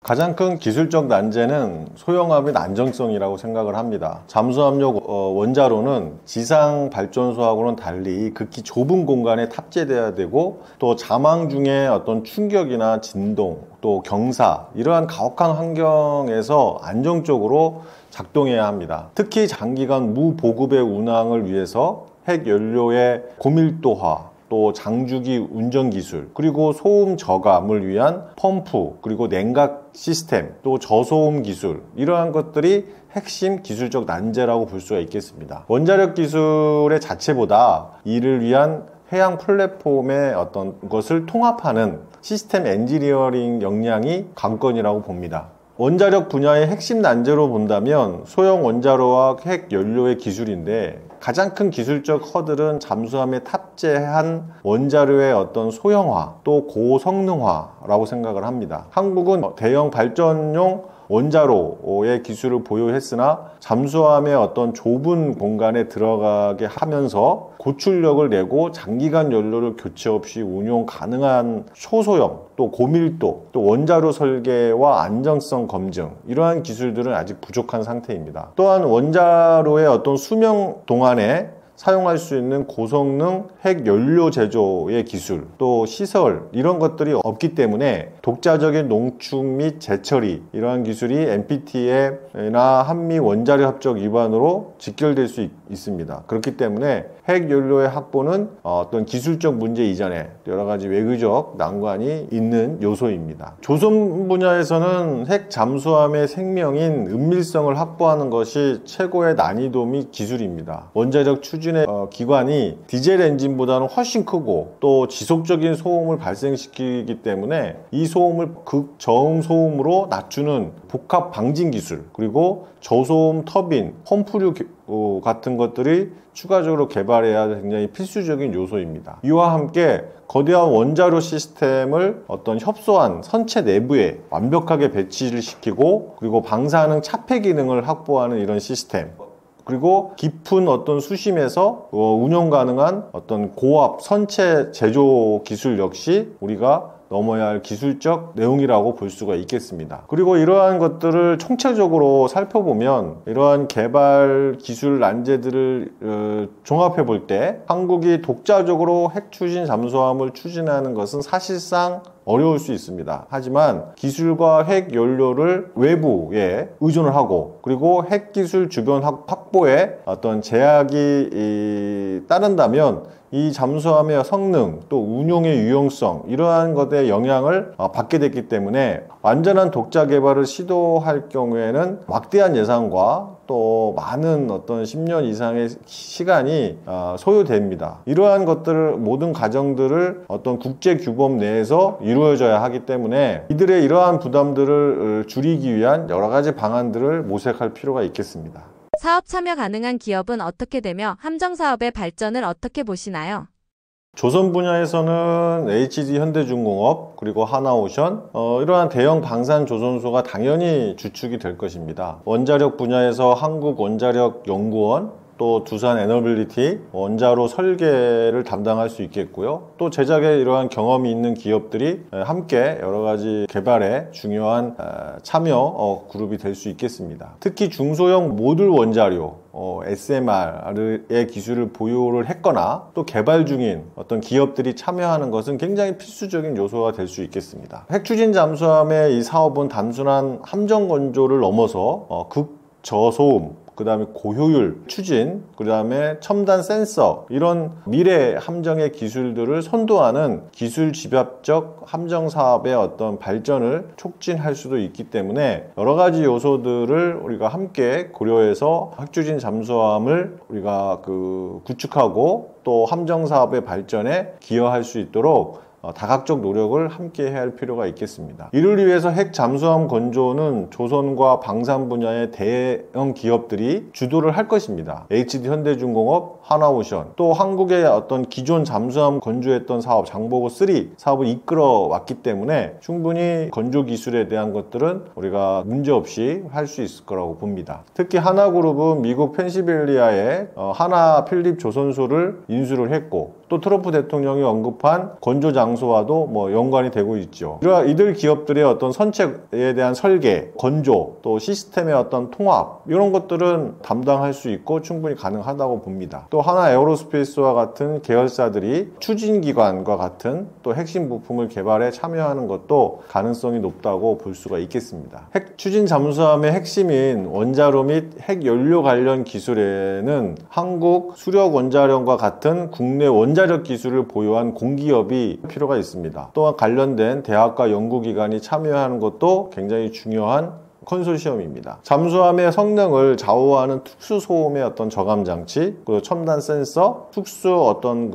가장 큰 기술적 난제는 소형화 및 안정성이라고 생각을 합니다. 잠수함용 원자로는 지상 발전소하고는 달리 극히 좁은 공간에 탑재돼야 되고, 또 자망 중에 어떤 충격이나 진동, 또 경사, 이러한 가혹한 환경에서 안정적으로 작동해야 합니다. 특히 장기간 무보급의 운항을 위해서 핵연료의 고밀도화, 또 장주기 운전 기술, 그리고 소음 저감을 위한 펌프, 그리고 냉각 시스템, 또 저소음 기술, 이러한 것들이 핵심 기술적 난제라고 볼 수가 있겠습니다. 원자력 기술의 자체보다 이를 위한 해양 플랫폼의 어떤 것을 통합하는 시스템 엔지니어링 역량이 관건이라고 봅니다. 원자력 분야의 핵심 난제로 본다면 소형 원자로와 핵 연료의 기술인데, 가장 큰 기술적 허들은 잠수함에 탑재한 원자료의 어떤 소형화, 또 고성능화라고 생각을 합니다. 한국은 대형 발전용 원자로의 기술을 보유했으나 잠수함의 어떤 좁은 공간에 들어가게 하면서 고출력을 내고 장기간 연료를 교체 없이 운용 가능한 초소형, 또 고밀도, 또 원자로 설계와 안정성 검증, 이러한 기술들은 아직 부족한 상태입니다. 또한 원자로의 어떤 수명 동안에 사용할 수 있는 고성능 핵연료 제조의 기술, 또 시설, 이런 것들이 없기 때문에 독자적인 농축 및 재처리, 이러한 기술이 NPT나 한미 원자력 협정 위반으로 직결될 수 있습니다. 그렇기 때문에 핵연료의 확보는 어떤 기술적 문제 이전에 여러 가지 외교적 난관이 있는 요소입니다. 조선 분야에서는 핵 잠수함의 생명인 은밀성을 확보하는 것이 최고의 난이도 및 기술입니다. 원자력 추진의 기관이 디젤 엔진보다는 훨씬 크고 또 지속적인 소음을 발생시키기 때문에 이 소음을 극저음 소음으로 낮추는 복합 방진 기술, 그리고 저소음 터빈, 펌프류 같은 것들이 추가적으로 개발해야 굉장히 필수적인 요소입니다. 이와 함께 거대한 원자로 시스템을 어떤 협소한 선체 내부에 완벽하게 배치를 시키고, 그리고 방사능 차폐 기능을 확보하는 이런 시스템, 그리고 깊은 어떤 수심에서 운영 가능한 어떤 고압 선체 제조 기술 역시 우리가 넘어야 할 기술적 내용이라고 볼 수가 있겠습니다. 그리고 이러한 것들을 총체적으로 살펴보면 이러한 개발 기술 난제들을 종합해 볼 때 한국이 독자적으로 핵 추진 잠수함을 추진하는 것은 사실상 어려울 수 있습니다. 하지만 기술과 핵 연료를 외부에 의존을 하고, 그리고 핵 기술 주변 확보에 어떤 제약이 따른다면 이 잠수함의 성능 또 운용의 유용성 이러한 것에 영향을 받게 됐기 때문에 완전한 독자 개발을 시도할 경우에는 막대한 예산과 또 많은 어떤 10년 이상의 시간이 소요됩니다. 이러한 것들을 모든 과정들을 어떤 국제 규범 내에서 이루어져야 하기 때문에 이들의 이러한 부담들을 줄이기 위한 여러 가지 방안들을 모색할 필요가 있겠습니다. 사업 참여 가능한 기업은 어떻게 되며 함정 사업의 발전을 어떻게 보시나요? 조선 분야에서는 HD 현대중공업 그리고 하나오션 이러한 대형 방산 조선소가 당연히 주축이 될 것입니다. 원자력 분야에서 한국원자력연구원 또 두산 에너빌리티 원자로 설계를 담당할 수 있겠고요. 또 제작에 이러한 경험이 있는 기업들이 함께 여러 가지 개발에 중요한 참여 그룹이 될 수 있겠습니다. 특히 중소형 모듈 원자료 SMR의 기술을 보유를 했거나 또 개발 중인 어떤 기업들이 참여하는 것은 굉장히 필수적인 요소가 될 수 있겠습니다. 핵추진 잠수함의 이 사업은 단순한 함정 건조를 넘어서 극저소음 그 다음에 고효율 추진, 그 다음에 첨단 센서 이런 미래 함정의 기술들을 선도하는 기술 집약적 함정 사업의 어떤 발전을 촉진할 수도 있기 때문에 여러 가지 요소들을 우리가 함께 고려해서 핵추진 잠수함을 우리가 구축하고 또 함정 사업의 발전에 기여할 수 있도록 다각적 노력을 함께 해야 할 필요가 있겠습니다. 이를 위해서 핵 잠수함 건조는 조선과 방산 분야의 대형 기업들이 주도를 할 것입니다. HD 현대중공업, 하나오션, 또 한국의 어떤 기존 잠수함 건조했던 사업 장보고 3 사업을 이끌어 왔기 때문에 충분히 건조 기술에 대한 것들은 우리가 문제없이 할 수 있을 거라고 봅니다. 특히 하나그룹은 미국 펜실베니아의 하나 필립 조선소를 인수를 했고 또 트럼프 대통령이 언급한 건조 장소와도 연관이 되고 있죠. 이들 기업들의 어떤 선책에 대한 설계, 건조, 또 시스템의 어떤 통합 이런 것들은 담당할 수 있고 충분히 가능하다고 봅니다. 또 하나 에어로스페이스와 같은 계열사들이 추진기관과 같은 또 핵심 부품을 개발에 참여하는 것도 가능성이 높다고 볼 수가 있겠습니다. 핵 추진 잠수함의 핵심인 원자로 및 핵연료 관련 기술에는 한국 수력 원자력과 같은 국내 원자력 기술을 보유한 공기업이 필요가 있습니다. 또한 관련된 대학과 연구기관이 참여하는 것도 굉장히 중요한 컨소시엄입니다. 잠수함의 성능을 좌우하는 특수 소음의 어떤 저감 장치, 그리고 첨단 센서, 특수 어떤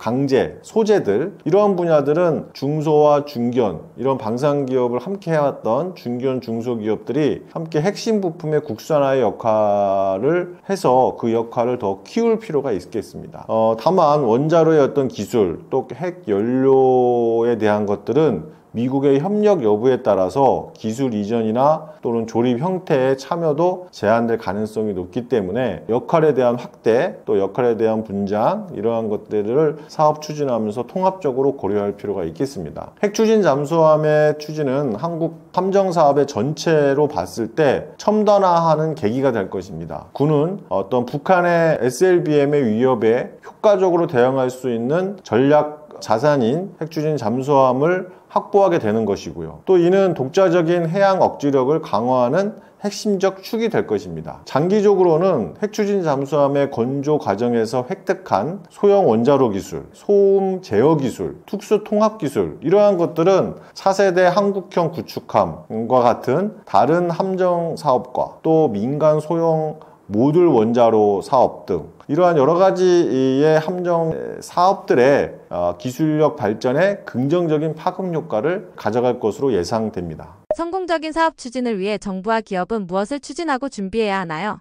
강제 소재들 이러한 분야들은 중소와 중견 이런 방산 기업을 함께 해왔던 중견 중소기업들이 함께 핵심 부품의 국산화의 역할을 해서 그 역할을 더 키울 필요가 있겠습니다. 다만 원자로의 어떤 기술 또 핵 연료에 대한 것들은 미국의 협력 여부에 따라서 기술 이전이나 또는 조립 형태의 참여도 제한될 가능성이 높기 때문에 역할에 대한 확대 또 역할에 대한 분장 이러한 것들을 사업 추진하면서 통합적으로 고려할 필요가 있겠습니다. 핵추진 잠수함의 추진은 한국 함정 사업의 전체로 봤을 때 첨단화하는 계기가 될 것입니다. 군은 어떤 북한의 SLBM의 위협에 효과적으로 대응할 수 있는 전략 자산인 핵추진 잠수함을 확보하게 되는 것이고요. 또 이는 독자적인 해양 억지력을 강화하는 핵심적 축이 될 것입니다. 장기적으로는 핵추진 잠수함의 건조 과정에서 획득한 소형 원자로 기술, 소음 제어 기술, 특수 통합 기술 이러한 것들은 차세대 한국형 구축함과 같은 다른 함정 사업과 또 민간 소형 모듈 원자로 사업 등 이러한 여러 가지의 함정 사업들의 기술력 발전에 긍정적인 파급 효과를 가져갈 것으로 예상됩니다. 성공적인 사업 추진을 위해 정부와 기업은 무엇을 추진하고 준비해야 하나요?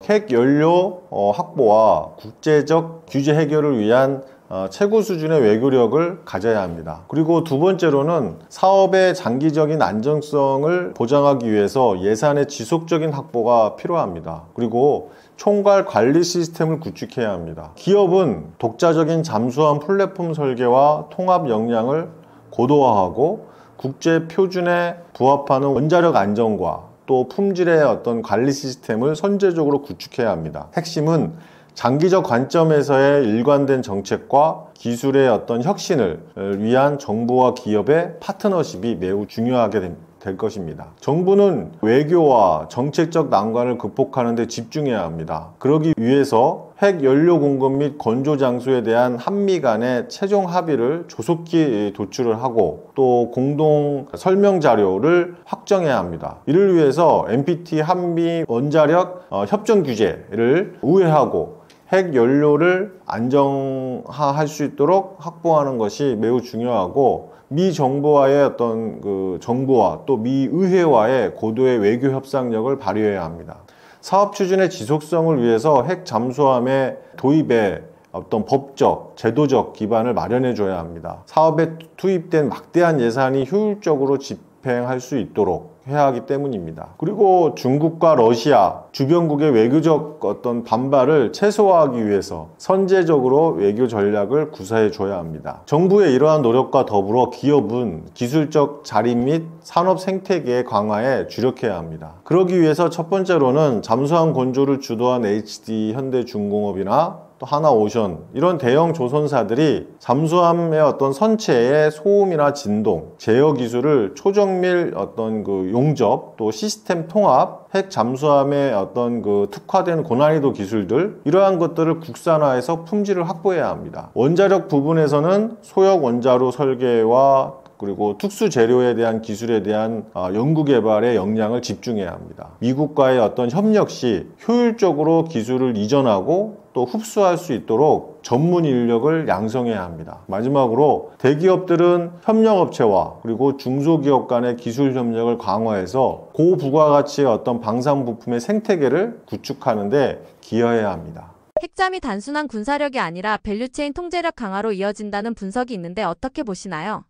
핵 연료 확보와 국제적 규제 해결을 위한 최고 수준의 외교력을 가져야 합니다. 그리고 두 번째로는 사업의 장기적인 안정성을 보장하기 위해서 예산의 지속적인 확보가 필요합니다. 그리고 총괄 관리 시스템을 구축해야 합니다. 기업은 독자적인 잠수함 플랫폼 설계와 통합 역량을 고도화하고 국제 표준에 부합하는 원자력 안정과 또 품질의 어떤 관리 시스템을 선제적으로 구축해야 합니다. 핵심은 장기적 관점에서의 일관된 정책과 기술의 어떤 혁신을 위한 정부와 기업의 파트너십이 매우 중요하게 될 것입니다. 정부는 외교와 정책적 난관을 극복하는 데 집중해야 합니다. 그러기 위해서 핵 연료 공급 및 건조 장소에 대한 한미 간의 최종 합의를 조속히 도출을 하고 또 공동 설명 자료를 확정해야 합니다. 이를 위해서 NPT 한미 원자력 협정 규제를 우회하고 핵 연료를 안정화할 수 있도록 확보하는 것이 매우 중요하고, 미 정부와의 어떤 정부와 또 미 의회와의 고도의 외교 협상력을 발휘해야 합니다. 사업 추진의 지속성을 위해서 핵 잠수함의 도입에 어떤 법적, 제도적 기반을 마련해 줘야 합니다. 사업에 투입된 막대한 예산이 효율적으로 집행할 수 있도록 해야 하기 때문입니다. 그리고 중국과 러시아, 주변국의 외교적 어떤 반발을 최소화하기 위해서 선제적으로 외교 전략을 구사해 줘야 합니다. 정부의 이러한 노력과 더불어 기업은 기술적 자립 및 산업 생태계의 강화에 주력해야 합니다. 그러기 위해서 첫 번째로는 잠수함 건조를 주도한 HD 현대중공업이나 또 하나오션, 이런 대형 조선사들이 잠수함의 어떤 선체의 소음이나 진동, 제어 기술을 초정밀 어떤 용접, 또 시스템 통합, 핵 잠수함의 어떤 특화된 고난이도 기술들, 이러한 것들을 국산화해서 품질을 확보해야 합니다. 원자력 부분에서는 소형 원자로 설계와 그리고 특수 재료에 대한 기술에 대한 연구 개발에 역량을 집중해야 합니다. 미국과의 어떤 협력 시 효율적으로 기술을 이전하고 또 흡수할 수 있도록 전문 인력을 양성해야 합니다. 마지막으로 대기업들은 협력업체와 그리고 중소기업 간의 기술 협력을 강화해서 고부가가치의 어떤 방산 부품의 생태계를 구축하는 데 기여해야 합니다. 핵잠이 단순한 군사력이 아니라 밸류체인 통제력 강화로 이어진다는 분석이 있는데 어떻게 보시나요?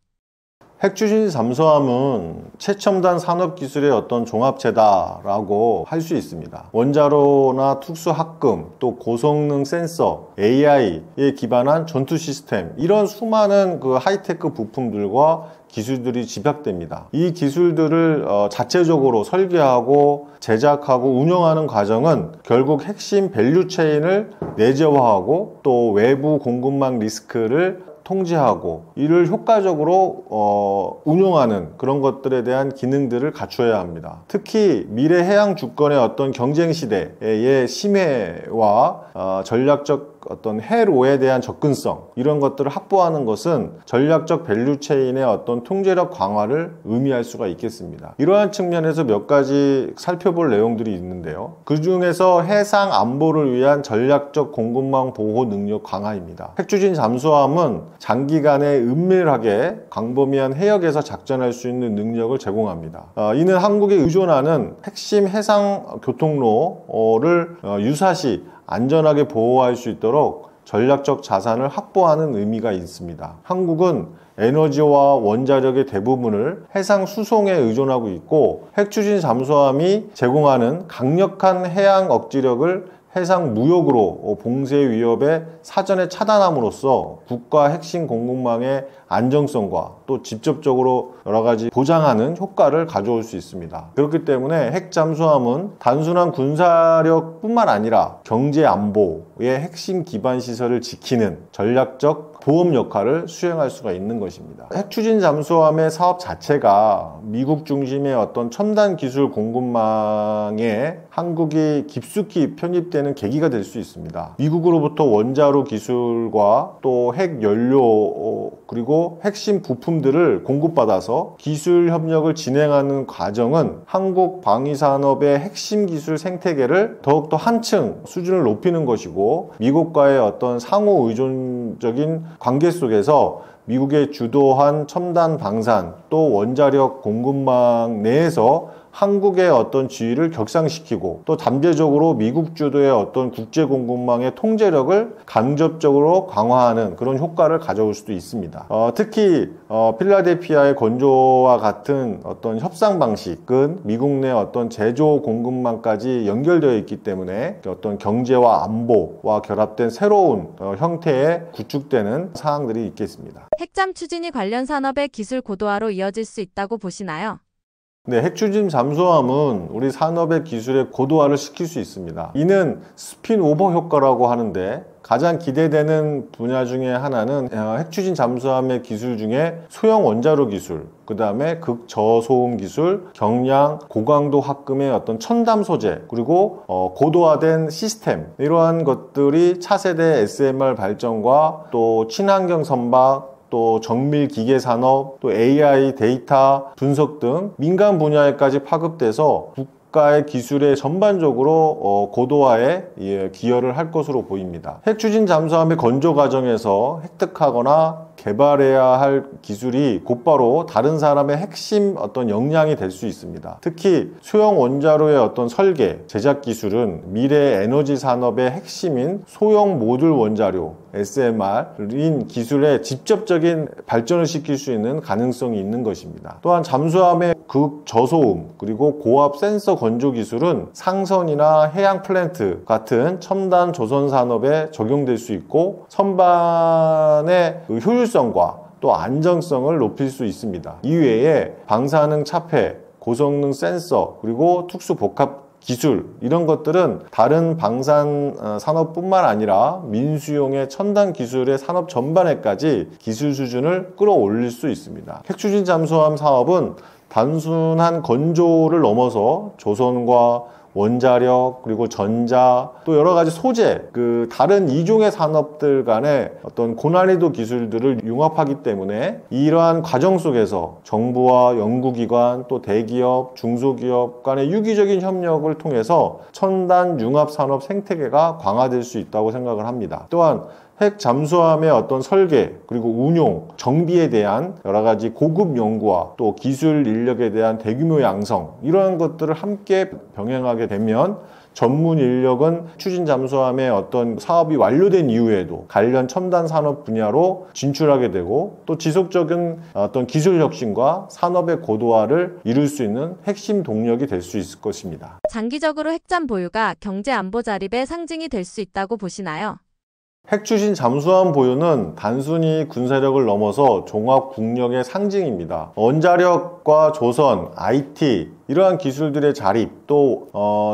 핵추진 잠수함은 최첨단 산업기술의 어떤 종합체다라고 할 수 있습니다. 원자로나 특수합금, 또 고성능 센서, AI에 기반한 전투 시스템, 이런 수많은 하이테크 부품들과 기술들이 집약됩니다. 이 기술들을 자체적으로 설계하고 제작하고 운영하는 과정은 결국 핵심 밸류체인을 내재화하고 또 외부 공급망 리스크를 통제하고 이를 효과적으로 운용하는 그런 것들에 대한 기능들을 갖춰야 합니다. 특히 미래 해양 주권의 어떤 경쟁 시대의 심해와 전략적 어떤 해로에 대한 접근성, 이런 것들을 확보하는 것은 전략적 밸류체인의 어떤 통제력 강화를 의미할 수가 있겠습니다. 이러한 측면에서 몇 가지 살펴볼 내용들이 있는데요. 그 중에서 해상 안보를 위한 전략적 공급망 보호 능력 강화입니다. 핵추진 잠수함은 장기간에 은밀하게 광범위한 해역에서 작전할 수 있는 능력을 제공합니다. 이는 한국에 의존하는 핵심 해상 교통로를 유사시 안전하게 보호할 수 있도록 전략적 자산을 확보하는 의미가 있습니다. 한국은 에너지와 원자력의 대부분을 해상 수송에 의존하고 있고, 핵추진 잠수함이 제공하는 강력한 해양 억지력을 해상 무역으로 봉쇄 위협에 사전에 차단함으로써 국가 핵심 공급망의 안정성과 또 직접적으로 여러 가지 보장하는 효과를 가져올 수 있습니다. 그렇기 때문에 핵 잠수함은 단순한 군사력뿐만 아니라 경제 안보의 핵심 기반 시설을 지키는 전략적 보험 역할을 수행할 수가 있는 것입니다. 핵추진 잠수함의 사업 자체가 미국 중심의 어떤 첨단 기술 공급망에 한국이 깊숙이 편입되는 계기가 될 수 있습니다. 미국으로부터 원자로 기술과 또 핵 연료 그리고 핵심 부품들을 공급받아서 기술 협력을 진행하는 과정은 한국 방위산업의 핵심 기술 생태계를 더욱더 한층 수준을 높이는 것이고, 미국과의 어떤 상호 의존적인 관계 속에서 미국의 주도한 첨단 방산 또 원자력 공급망 내에서 한국의 어떤 지위를 격상시키고 또 잠재적으로 미국 주도의 어떤 국제 공급망의 통제력을 간접적으로 강화하는 그런 효과를 가져올 수도 있습니다. 특히 필라델피아의 건조와 같은 어떤 협상 방식은 미국 내 어떤 제조 공급망까지 연결되어 있기 때문에 어떤 경제와 안보와 결합된 새로운 형태의 구축되는 사항들이 있겠습니다. 핵잠 추진이 관련 산업의 기술 고도화로 이어질 수 있다고 보시나요? 네, 핵추진 잠수함은 우리 산업의 기술의 고도화를 시킬 수 있습니다. 이는 스핀오버 효과라고 하는데, 가장 기대되는 분야 중에 하나는 핵추진 잠수함의 기술 중에 소형 원자로 기술, 그 다음에 극저소음 기술, 경량 고강도 합금의 어떤 첨단 소재, 그리고 고도화된 시스템, 이러한 것들이 차세대 SMR 발전과 또 친환경 선박, 또 정밀 기계 산업, 또 AI 데이터 분석 등 민간 분야에까지 파급돼서 국가의 기술에 전반적으로 고도화에 기여를 할 것으로 보입니다. 핵추진 잠수함의 건조 과정에서 획득하거나 개발해야 할 기술이 곧바로 다른 사람의 핵심 어떤 역량이 될 수 있습니다. 특히 소형 원자로의 어떤 설계, 제작 기술은 미래 에너지 산업의 핵심인 소형 모듈 원자료 SMR인 기술에 직접적인 발전을 시킬 수 있는 가능성이 있는 것입니다. 또한 잠수함의 극저소음 그리고 고압 센서 건조 기술은 상선이나 해양 플랜트 같은 첨단 조선 산업에 적용될 수 있고 선반의 효율성과 또 안정성을 높일 수 있습니다. 이외에 방사능 차폐, 고성능 센서, 그리고 특수 복합 기술, 이런 것들은 다른 방산 산업뿐만 아니라 민수용의 첨단 기술의 산업 전반에까지 기술 수준을 끌어올릴 수 있습니다. 핵추진 잠수함 사업은 단순한 건조를 넘어서 조선과 원자력, 그리고 전자, 또 여러 가지 소재, 다른 이종의 산업들 간의 어떤 고난이도 기술들을 융합하기 때문에 이러한 과정 속에서 정부와 연구기관, 또 대기업, 중소기업 간의 유기적인 협력을 통해서 첨단 융합 산업 생태계가 강화될 수 있다고 생각을 합니다. 또한 핵 잠수함의 어떤 설계, 그리고 운용, 정비에 대한 여러 가지 고급 연구와 또 기술 인력에 대한 대규모 양성, 이러한 것들을 함께 병행하게 되면 전문 인력은 추진 잠수함의 어떤 사업이 완료된 이후에도 관련 첨단 산업 분야로 진출하게 되고 또 지속적인 어떤 기술 혁신과 산업의 고도화를 이룰 수 있는 핵심 동력이 될 수 있을 것입니다. 장기적으로 핵잠 보유가 경제 안보 자립의 상징이 될 수 있다고 보시나요? 핵추진 잠수함 보유는 단순히 군사력을 넘어서 종합 국력의 상징입니다. 원자력과 조선, IT 이러한 기술들의 자립, 또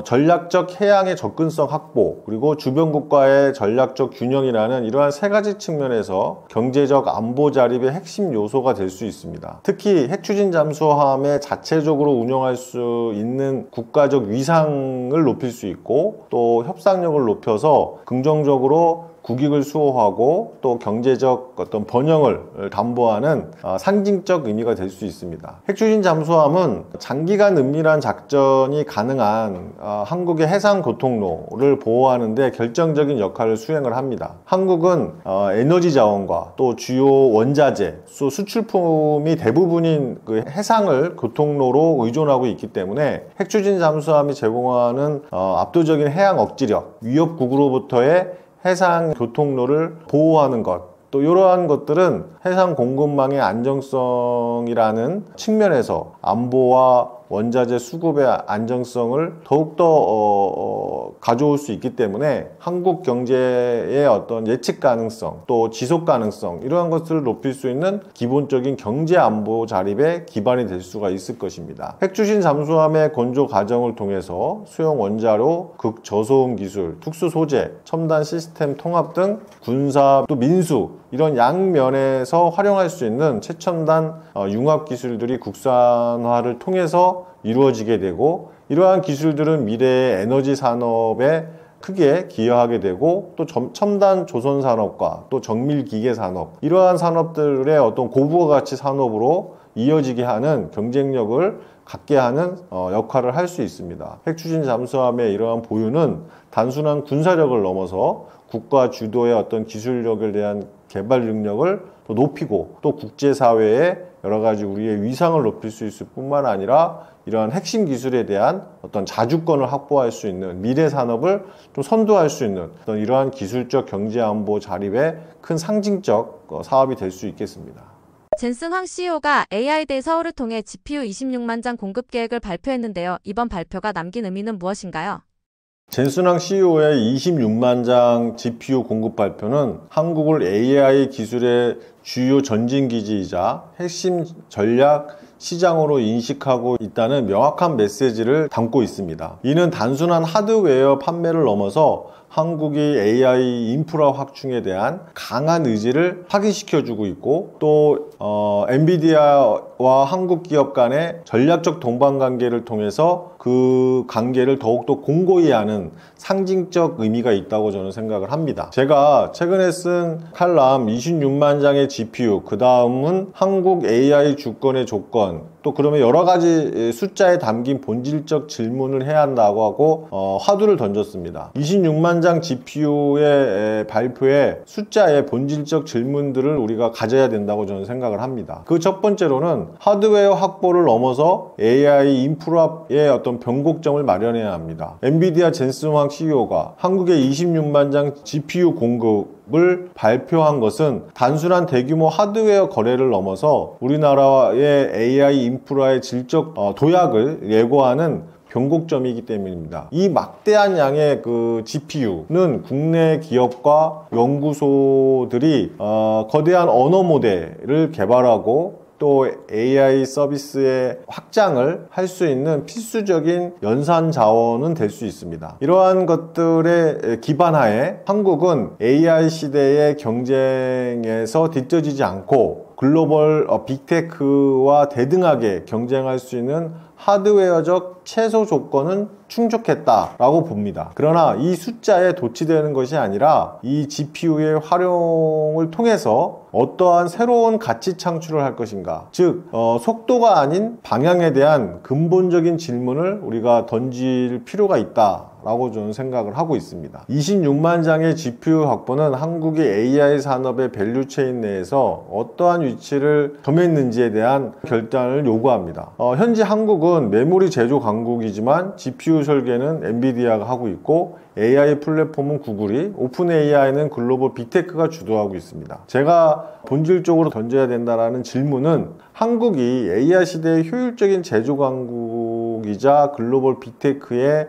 전략적 해양의 접근성 확보, 그리고 주변 국가의 전략적 균형이라는 이러한 세 가지 측면에서 경제적 안보 자립의 핵심 요소가 될 수 있습니다. 특히 핵추진 잠수함에 자체적으로 운영할 수 있는 국가적 위상을 높일 수 있고 또 협상력을 높여서 긍정적으로 국익을 수호하고 또 경제적 어떤 번영을 담보하는 상징적 의미가 될 수 있습니다. 핵추진 잠수함은 장기간 은밀한 작전이 가능한 한국의 해상 교통로를 보호하는 데 결정적인 역할을 수행을 합니다. 한국은 에너지 자원과 또 주요 원자재, 수출품이 대부분인 해상을 교통로로 의존하고 있기 때문에 핵추진 잠수함이 제공하는 압도적인 해양 억지력, 위협국으로부터의 해상 교통로를 보호하는 것, 또 이러한 것들은 해상 공급망의 안정성이라는 측면에서 안보와 원자재 수급의 안정성을 더욱더 가져올 수 있기 때문에 한국 경제의 어떤 예측 가능성, 또 지속 가능성, 이러한 것들을 높일 수 있는 기본적인 경제 안보 자립의 기반이 될 수가 있을 것입니다. 핵추진 잠수함의 건조 과정을 통해서 소형 원자로, 극저소음 기술, 특수 소재, 첨단 시스템 통합 등 군사 또 민수 이런 양면에서 활용할 수 있는 최첨단 융합 기술들이 국산화를 통해서 이루어지게 되고, 이러한 기술들은 미래의 에너지 산업에 크게 기여하게 되고 또 첨단 조선 산업과 또 정밀 기계 산업, 이러한 산업들의 어떤 고부가 가치 산업으로 이어지게 하는 경쟁력을 갖게 하는 역할을 할 수 있습니다. 핵추진 잠수함의 이러한 보유는 단순한 군사력을 넘어서 국가 주도의 어떤 기술력에 대한 개발 능력을 또 높이고 또 국제사회에 여러 가지 우리의 위상을 높일 수 있을 뿐만 아니라 이러한 핵심 기술에 대한 어떤 자주권을 확보할 수 있는 미래 산업을 좀 선도할 수 있는 어떤 이러한 기술적 경제안보 자립의 큰 상징적 사업이 될 수 있겠습니다. 젠슨 황 CEO가 AI데이 서울을 통해 GPU 26만 장 공급 계획을 발표했는데요. 이번 발표가 남긴 의미는 무엇인가요? 젠슨 황 CEO의 26만 장 GPU 공급 발표는 한국을 AI 기술의 주요 전진기지이자 핵심 전략 시장으로 인식하고 있다는 명확한 메시지를 담고 있습니다. 이는 단순한 하드웨어 판매를 넘어서 한국이 AI 인프라 확충에 대한 강한 의지를 확인시켜주고 있고, 또 엔비디아와 한국 기업 간의 전략적 동반관계를 통해서 그 관계를 더욱더 공고히 하는 상징적 의미가 있다고 저는 생각을 합니다. 제가 최근에 쓴 칼럼 26만 장의 GPU, 그 다음은 한국 AI 주권의 조건, 또 그러면 여러 가지 숫자에 담긴 본질적 질문을 해야 한다고 하고 화두를 던졌습니다. 26만 장 GPU의 발표에 숫자의 본질적 질문들을 우리가 가져야 된다고 저는 생각을 합니다. 그 첫 번째로는 하드웨어 확보를 넘어서 AI 인프라의 어떤 변곡점을 마련해야 합니다. 엔비디아 젠슨 황 CEO가 한국의 26만 장 GPU 공급을 발표한 것은 단순한 대규모 하드웨어 거래를 넘어서 우리나라의 AI 인프라의 질적 도약을 예고하는 변곡점이기 때문입니다. 이 막대한 양의 그 GPU는 국내 기업과 연구소들이 거대한 언어 모델을 개발하고 또 AI 서비스의 확장을 할 수 있는 필수적인 연산 자원은 될 수 있습니다. 이러한 것들의 기반하에 한국은 AI 시대의 경쟁에서 뒤처지지 않고 글로벌 빅테크와 대등하게 경쟁할 수 있는 하드웨어적 최소 조건은 충족했다라고 봅니다. 그러나 이 숫자에 도취되는 것이 아니라 이 GPU의 활용을 통해서 어떠한 새로운 가치 창출을 할 것인가, 즉 속도가 아닌 방향에 대한 근본적인 질문을 우리가 던질 필요가 있다라고 저는 생각을 하고 있습니다. 26만 장의 GPU 확보는 한국의 AI 산업의 밸류체인 내에서 어떠한 위치를 점했는지에 대한 결단을 요구합니다. 현재 한국은 메모리 제조 강국이지만 GPU 설계는 엔비디아가 하고 있고 AI 플랫폼은 구글이, 오픈 AI는 글로벌 빅테크가 주도하고 있습니다. 제가 본질적으로 던져야 된다는 질문은 한국이 AI 시대의 효율적인 제조 강국이자 글로벌 빅테크의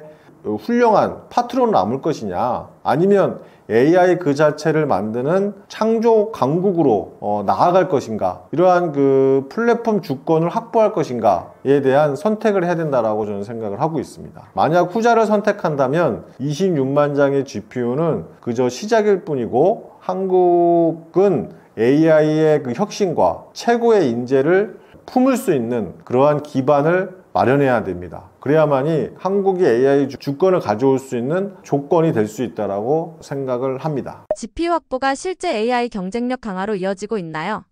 훌륭한 파트너로 남을 것이냐, 아니면 AI 그 자체를 만드는 창조 강국으로 나아갈 것인가, 이러한 그 플랫폼 주권을 확보할 것인가에 대한 선택을 해야 된다라고 저는 생각을 하고 있습니다. 만약 후자를 선택한다면 26만 장의 GPU는 그저 시작일 뿐이고, 한국은 AI의 그 혁신과 최고의 인재를 품을 수 있는 그러한 기반을 마련해야 됩니다. 그래야만이 한국이 AI 주권을 가져올 수 있는 조건이 될 수 있다고 생각을 합니다. GPU 확보가 실제 AI 경쟁력 강화로 이어지고 있나요?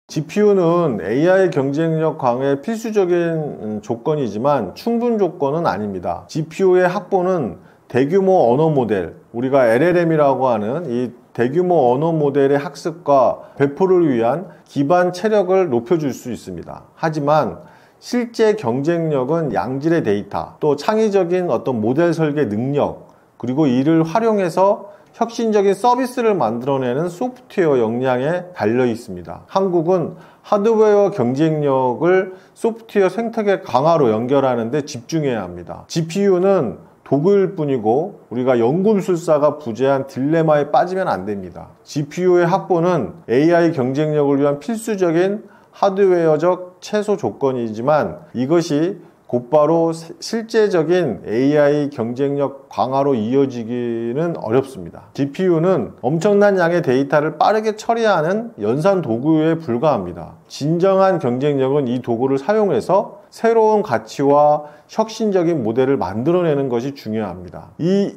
GPU는 AI 경쟁력 강화의 필수적인 조건이지만 충분 조건은 아닙니다. GPU의 확보는 대규모 언어 모델, 우리가 LLM이라고 하는 이 대규모 언어 모델의 학습과 배포를 위한 기반 체력을 높여줄 수 있습니다. 하지만 실제 경쟁력은 양질의 데이터, 또 창의적인 어떤 모델 설계 능력, 그리고 이를 활용해서 혁신적인 서비스를 만들어내는 소프트웨어 역량에 달려 있습니다. 한국은 하드웨어 경쟁력을 소프트웨어 생태계 강화로 연결하는 데 집중해야 합니다. GPU는 도구일 뿐이고 우리가 연금술사가 부재한 딜레마에 빠지면 안 됩니다. GPU의 확보는 AI 경쟁력을 위한 필수적인 하드웨어적 최소 조건이지만 이것이 곧바로 실제적인 AI 경쟁력 강화로 이어지기는 어렵습니다. GPU는 엄청난 양의 데이터를 빠르게 처리하는 연산 도구에 불과합니다. 진정한 경쟁력은 이 도구를 사용해서 새로운 가치와 혁신적인 모델을 만들어내는 것이 중요합니다.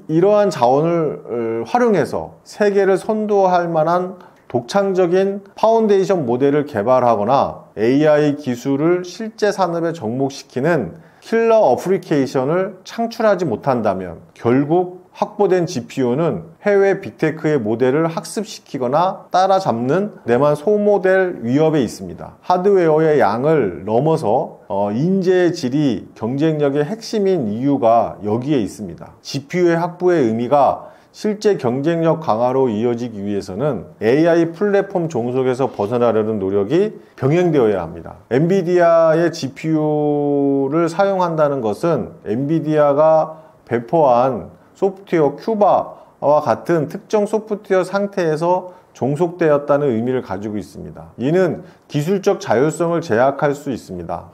이러한 자원을 활용해서 세계를 선도할 만한 독창적인 파운데이션 모델을 개발하거나 AI 기술을 실제 산업에 접목시키는 킬러 어플리케이션을 창출하지 못한다면 결국 확보된 GPU는 해외 빅테크의 모델을 학습시키거나 따라잡는 내만 소모될 위협에 있습니다. 하드웨어의 양을 넘어서 인재의 질이 경쟁력의 핵심인 이유가 여기에 있습니다. GPU의 확보의 의미가 실제 경쟁력 강화로 이어지기 위해서는 AI 플랫폼 종속에서 벗어나려는 노력이 병행되어야 합니다. 엔비디아의 GPU를 사용한다는 것은 엔비디아가 배포한 소프트웨어 큐바와 같은 특정 소프트웨어 상태에서 종속되었다는 의미를 가지고 있습니다. 이는 기술적 자율성을 제약할 수 있습니다.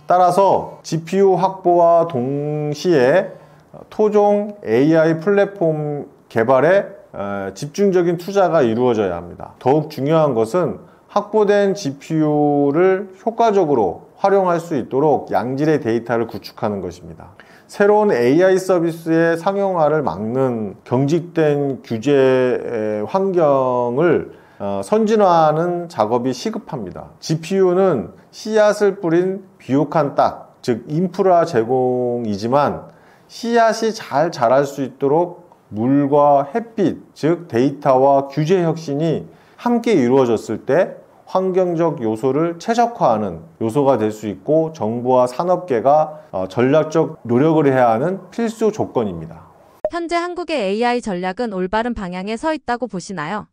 따라서 GPU 확보와 동시에 토종 AI 플랫폼 개발에 집중적인 투자가 이루어져야 합니다. 더욱 중요한 것은 확보된 GPU를 효과적으로 활용할 수 있도록 양질의 데이터를 구축하는 것입니다. 새로운 AI 서비스의 상용화를 막는 경직된 규제 환경을 선진화하는 작업이 시급합니다. GPU는 씨앗을 뿌린 비옥한 땅, 즉 인프라 제공이지만 씨앗이 잘 자랄 수 있도록 물과 햇빛, 즉 데이터와 규제 혁신이 함께 이루어졌을 때 환경적 요소를 최적화하는 요소가 될 수 있고 정부와 산업계가 전략적 노력을 해야 하는 필수 조건입니다. 현재 한국의 AI 전략은 올바른 방향에 서 있다고 보시나요?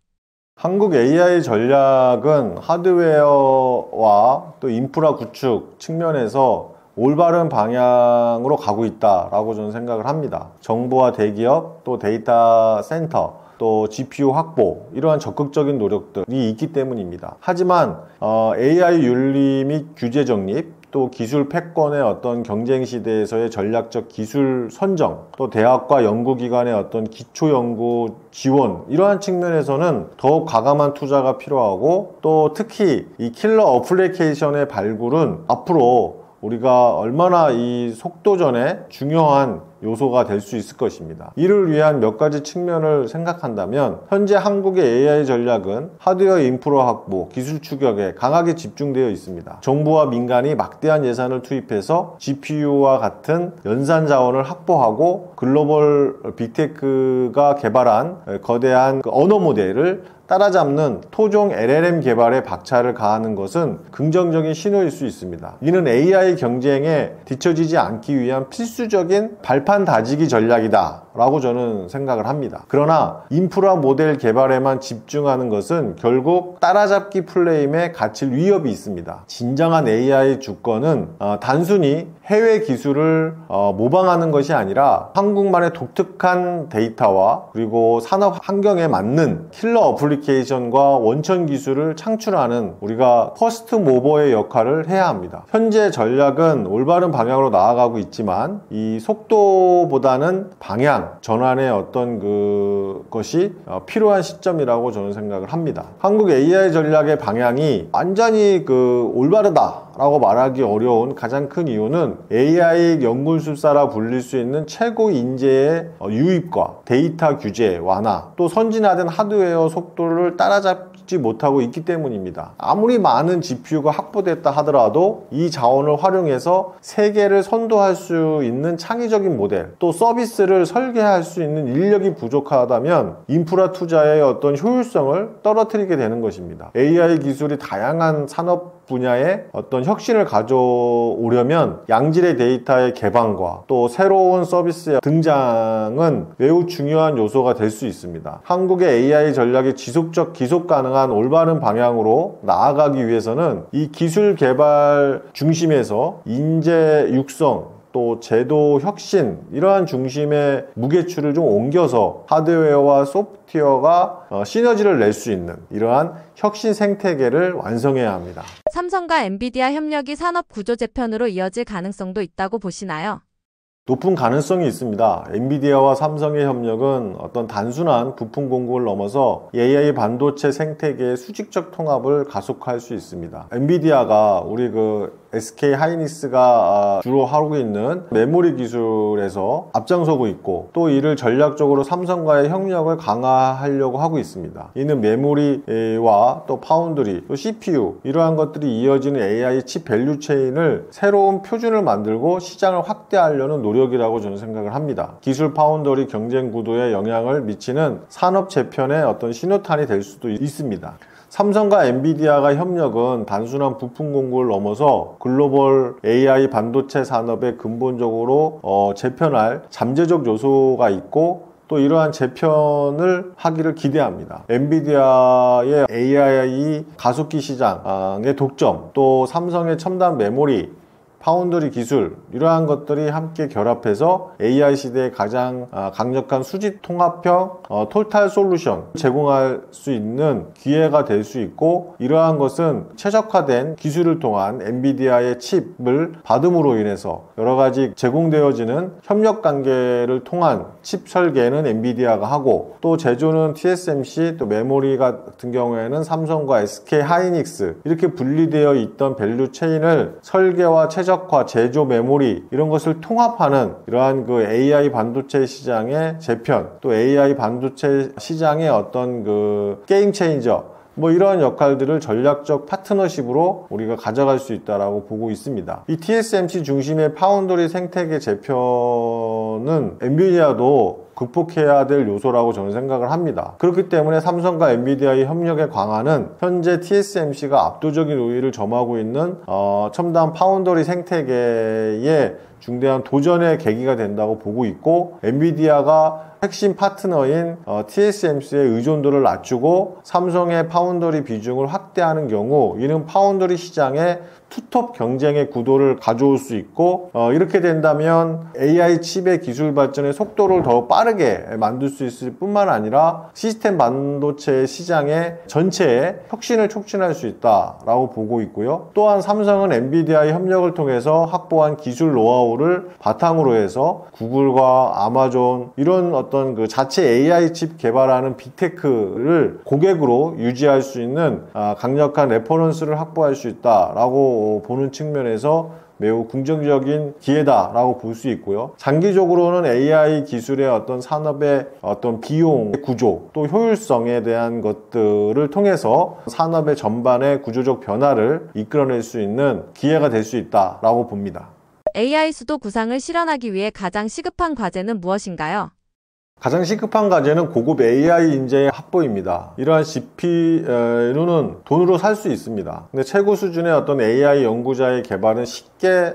한국 AI 전략은 하드웨어와 또 인프라 구축 측면에서 올바른 방향으로 가고 있다라고 저는 생각을 합니다. 정부와 대기업, 또 데이터 센터, 또 GPU 확보, 이러한 적극적인 노력들이 있기 때문입니다. 하지만 AI 윤리 및 규제 정립, 또 기술 패권의 어떤 경쟁 시대에서의 전략적 기술 선정, 또 대학과 연구기관의 어떤 기초 연구 지원, 이러한 측면에서는 더욱 과감한 투자가 필요하고, 또 특히 이 킬러 어플리케이션의 발굴은 앞으로 우리가 얼마나 이 속도전에 중요한 요소가 될 수 있을 것입니다. 이를 위한 몇 가지 측면을 생각한다면, 현재 한국의 AI 전략은 하드웨어 인프라 확보, 기술 추격에 강하게 집중되어 있습니다. 정부와 민간이 막대한 예산을 투입해서 GPU와 같은 연산 자원을 확보하고 글로벌 빅테크가 개발한 거대한 언어 모델을 따라잡는 토종 LLM 개발에 박차를 가하는 것은 긍정적인 신호일 수 있습니다. 이는 AI 경쟁에 뒤처지지 않기 위한 필수적인 발판 다지기 전략이다 라고 저는 생각을 합니다. 그러나 인프라 모델 개발에만 집중하는 것은 결국 따라잡기 플레임에 갇힐 위협이 있습니다. 진정한 AI 주권은 단순히 해외 기술을 모방하는 것이 아니라 한국만의 독특한 데이터와 그리고 산업 환경에 맞는 킬러 어플리케이션과 원천 기술을 창출하는 우리가 퍼스트 모버의 역할을 해야 합니다. 현재 전략은 올바른 방향으로 나아가고 있지만 이 속도보다는 방향, 전환의 어떤 것이 필요한 시점이라고 저는 생각을 합니다. 한국 AI 전략의 방향이 완전히 올바르다라고 말하기 어려운 가장 큰 이유는 AI 연구술사라 불릴 수 있는 최고 인재의 유입과 데이터 규제 완화, 또 선진화된 하드웨어 속도를 따라잡지 못하고 있기 때문입니다. 아무리 많은 GPU가 확보됐다 하더라도 이 자원을 활용해서 세계를 선도할 수 있는 창의적인 모델, 또 서비스를 설계할 수 있는 인력이 부족하다면 인프라 투자의 어떤 효율성을 떨어뜨리게 되는 것입니다. AI 기술이 다양한 산업 분야에 어떤 혁신을 가져오려면 양질의 데이터의 개방과 또 새로운 서비스의 등장은 매우 중요한 요소가 될 수 있습니다. 한국의 AI 전략이 지속 가능한 올바른 방향으로 나아가기 위해서는 이 기술 개발 중심에서 인재 육성, 또 제도 혁신, 이러한 중심의 무게추를 좀 옮겨서 하드웨어와 소프트웨어가 시너지를 낼 수 있는 이러한 혁신 생태계를 완성해야 합니다. 삼성과 엔비디아 협력이 산업 구조 재편으로 이어질 가능성도 있다고 보시나요? 높은 가능성이 있습니다. 엔비디아와 삼성의 협력은 어떤 단순한 부품 공급을 넘어서 AI 반도체 생태계의 수직적 통합을 가속화할 수 있습니다. 엔비디아가 우리 SK 하이닉스가 주로 하고 있는 메모리 기술에서 앞장서고 있고, 또 이를 전략적으로 삼성과의 협력을 강화하려고 하고 있습니다. 이는 메모리와 또 파운드리, 또 CPU, 이러한 것들이 이어지는 AI 칩 밸류 체인을 새로운 표준을 만들고 시장을 확대하려는 노력이라고 저는 생각을 합니다. 기술 파운더리 경쟁 구도에 영향을 미치는 산업 재편의 어떤 신호탄이 될 수도 있습니다. 삼성과 엔비디아가 협력은 단순한 부품 공급을 넘어서 글로벌 AI 반도체 산업에 근본적으로 재편할 잠재적 요소가 있고, 또 이러한 재편을 하기를 기대합니다. 엔비디아의 AI 가속기 시장의 독점, 또 삼성의 첨단 메모리 파운드리 기술 이러한 것들이 함께 결합해서 AI 시대의 가장 강력한 수직 통합형 토탈 솔루션 제공할 수 있는 기회가 될 수 있고, 이러한 것은 최적화된 기술을 통한 엔비디아의 칩을 받음으로 인해서 여러 가지 제공되어지는 협력 관계를 통한 칩 설계는 엔비디아가 하고, 또 제조는 TSMC, 또 메모리 같은 경우에는 삼성과 SK 하이닉스 이렇게 분리되어 있던 밸류 체인을 설계와 최적화, 제조, 메모리 이런 것을 통합하는 이러한 그 AI 반도체 시장의 재편, 또 AI 반도체 시장의 어떤 그 게임 체인저, 뭐 이러한 역할들을 전략적 파트너십으로 우리가 가져갈 수 있다라고 보고 있습니다. 이 TSMC 중심의 파운드리 생태계 재편은 엔비디아도 극복해야 될 요소라고 저는 생각을 합니다. 그렇기 때문에 삼성과 엔비디아의 협력의 강화는 현재 TSMC가 압도적인 우위를 점하고 있는 첨단 파운더리 생태계의 중대한 도전의 계기가 된다고 보고 있고, 엔비디아가 핵심 파트너인 TSMC의 의존도를 낮추고 삼성의 파운더리 비중을 확대하는 경우, 이는 파운더리 시장에 투톱 경쟁의 구도를 가져올 수 있고, 이렇게 된다면 AI 칩의 기술 발전의 속도를 더 빠르게 만들 수 있을 뿐만 아니라 시스템 반도체 시장의 전체에 혁신을 촉진할 수 있다라고 보고 있고요. 또한 삼성은 엔비디아의 협력을 통해서 확보한 기술 노하우를 바탕으로 해서 구글과 아마존 이런 어떤 그 자체 AI 칩 개발하는 빅테크를 고객으로 유지할 수 있는 강력한 레퍼런스를 확보할 수 있다라고 보는 측면에서 매우 긍정적인 기회다라고 볼 수 있고요. 장기적으로는 AI 기술의 어떤 산업의 어떤 비용 구조, 또 효율성에 대한 것들을 통해서 산업의 전반의 구조적 변화를 이끌어낼 수 있는 기회가 될 수 있다라고 봅니다. AI 수도 구상을 실현하기 위해 가장 시급한 과제는 무엇인가요? 가장 시급한 과제는 고급 AI 인재의 확보입니다. 이러한 GPU는 돈으로 살 수 있습니다. 근데 최고 수준의 어떤 AI 연구자의 개발은 쉽게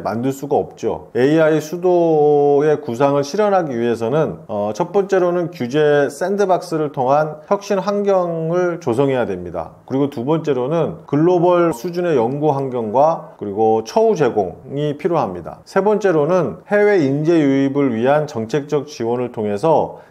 만들 수가 없죠. AI 수도의 구상을 실현하기 위해서는 첫 번째로는 규제 샌드박스를 통한 혁신 환경을 조성해야 됩니다. 그리고 두 번째로는 글로벌 수준의 연구 환경과 그리고 처우 제공이 필요합니다. 세 번째로는 해외 인재 유입을 위한 정책적 지원을 통해서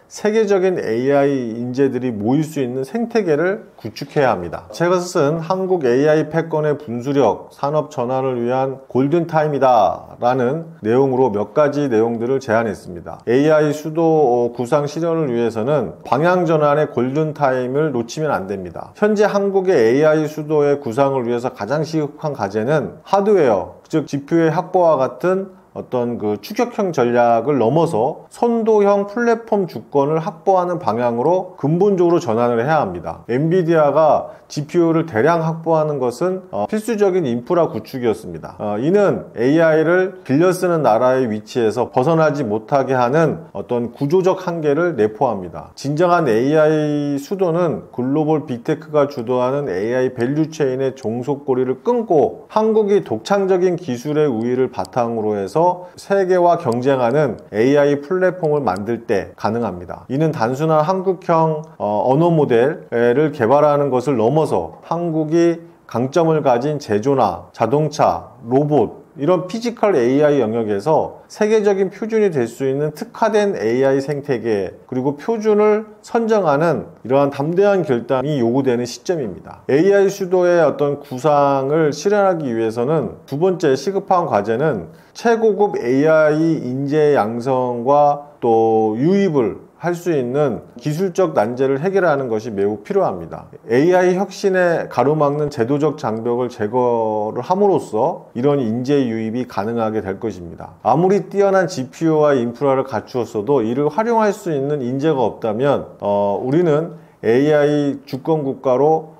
세계적인 AI 인재들이 모일 수 있는 생태계를 구축해야 합니다. 제가 쓴 한국 AI 패권의 분수력, 산업 전환을 위한 골든타임이다 라는 내용으로 몇 가지 내용들을 제안했습니다. AI 수도 구상 실현을 위해서는 방향 전환의 골든타임을 놓치면 안 됩니다. 현재 한국의 AI 수도의 구상을 위해서 가장 시급한 과제는 하드웨어, 즉 GPU의 확보와 같은 어떤 그 추격형 전략을 넘어서 선도형 플랫폼 주권을 확보하는 방향으로 근본적으로 전환을 해야 합니다. 엔비디아가 GPU를 대량 확보하는 것은 필수적인 인프라 구축이었습니다. 이는 AI를 빌려 쓰는 나라의 위치에서 벗어나지 못하게 하는 어떤 구조적 한계를 내포합니다. 진정한 AI 수도는 글로벌 빅테크가 주도하는 AI 밸류체인의 종속고리를 끊고 한국이 독창적인 기술의 우위를 바탕으로 해서 세계와 경쟁하는 AI 플랫폼을 만들 때 가능합니다. 이는 단순한 한국형 언어 모델을 개발하는 것을 넘어서 한국이 강점을 가진 제조나 자동차, 로봇 이런 피지컬 AI 영역에서 세계적인 표준이 될 수 있는 특화된 AI 생태계, 그리고 표준을 선정하는 이러한 담대한 결단이 요구되는 시점입니다. AI 수도의 어떤 구상을 실현하기 위해서는 두 번째 시급한 과제는 최고급 AI 인재 양성과 또 유입을 할 수 있는 기술적 난제를 해결하는 것이 매우 필요합니다. AI 혁신에 가로막는 제도적 장벽을 제거를 함으로써 이런 인재 유입이 가능하게 될 것입니다. 아무리 뛰어난 GPU와 인프라를 갖추었어도 이를 활용할 수 있는 인재가 없다면 우리는 AI 주권 국가로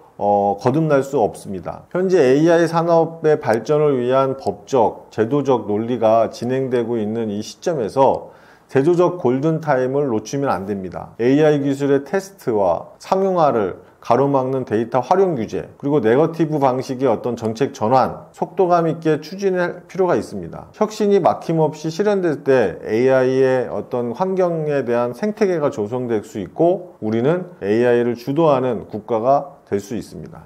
거듭날 수 없습니다. 현재 AI 산업의 발전을 위한 법적, 제도적 논리가 진행되고 있는 이 시점에서 제도적 골든타임을 놓치면 안 됩니다. AI 기술의 테스트와 상용화를 가로막는 데이터 활용 규제, 그리고 네거티브 방식의 어떤 정책 전환, 속도감 있게 추진할 필요가 있습니다. 혁신이 막힘없이 실현될 때 AI의 어떤 환경에 대한 생태계가 조성될 수 있고 우리는 AI를 주도하는 국가가 될 수 있습니다.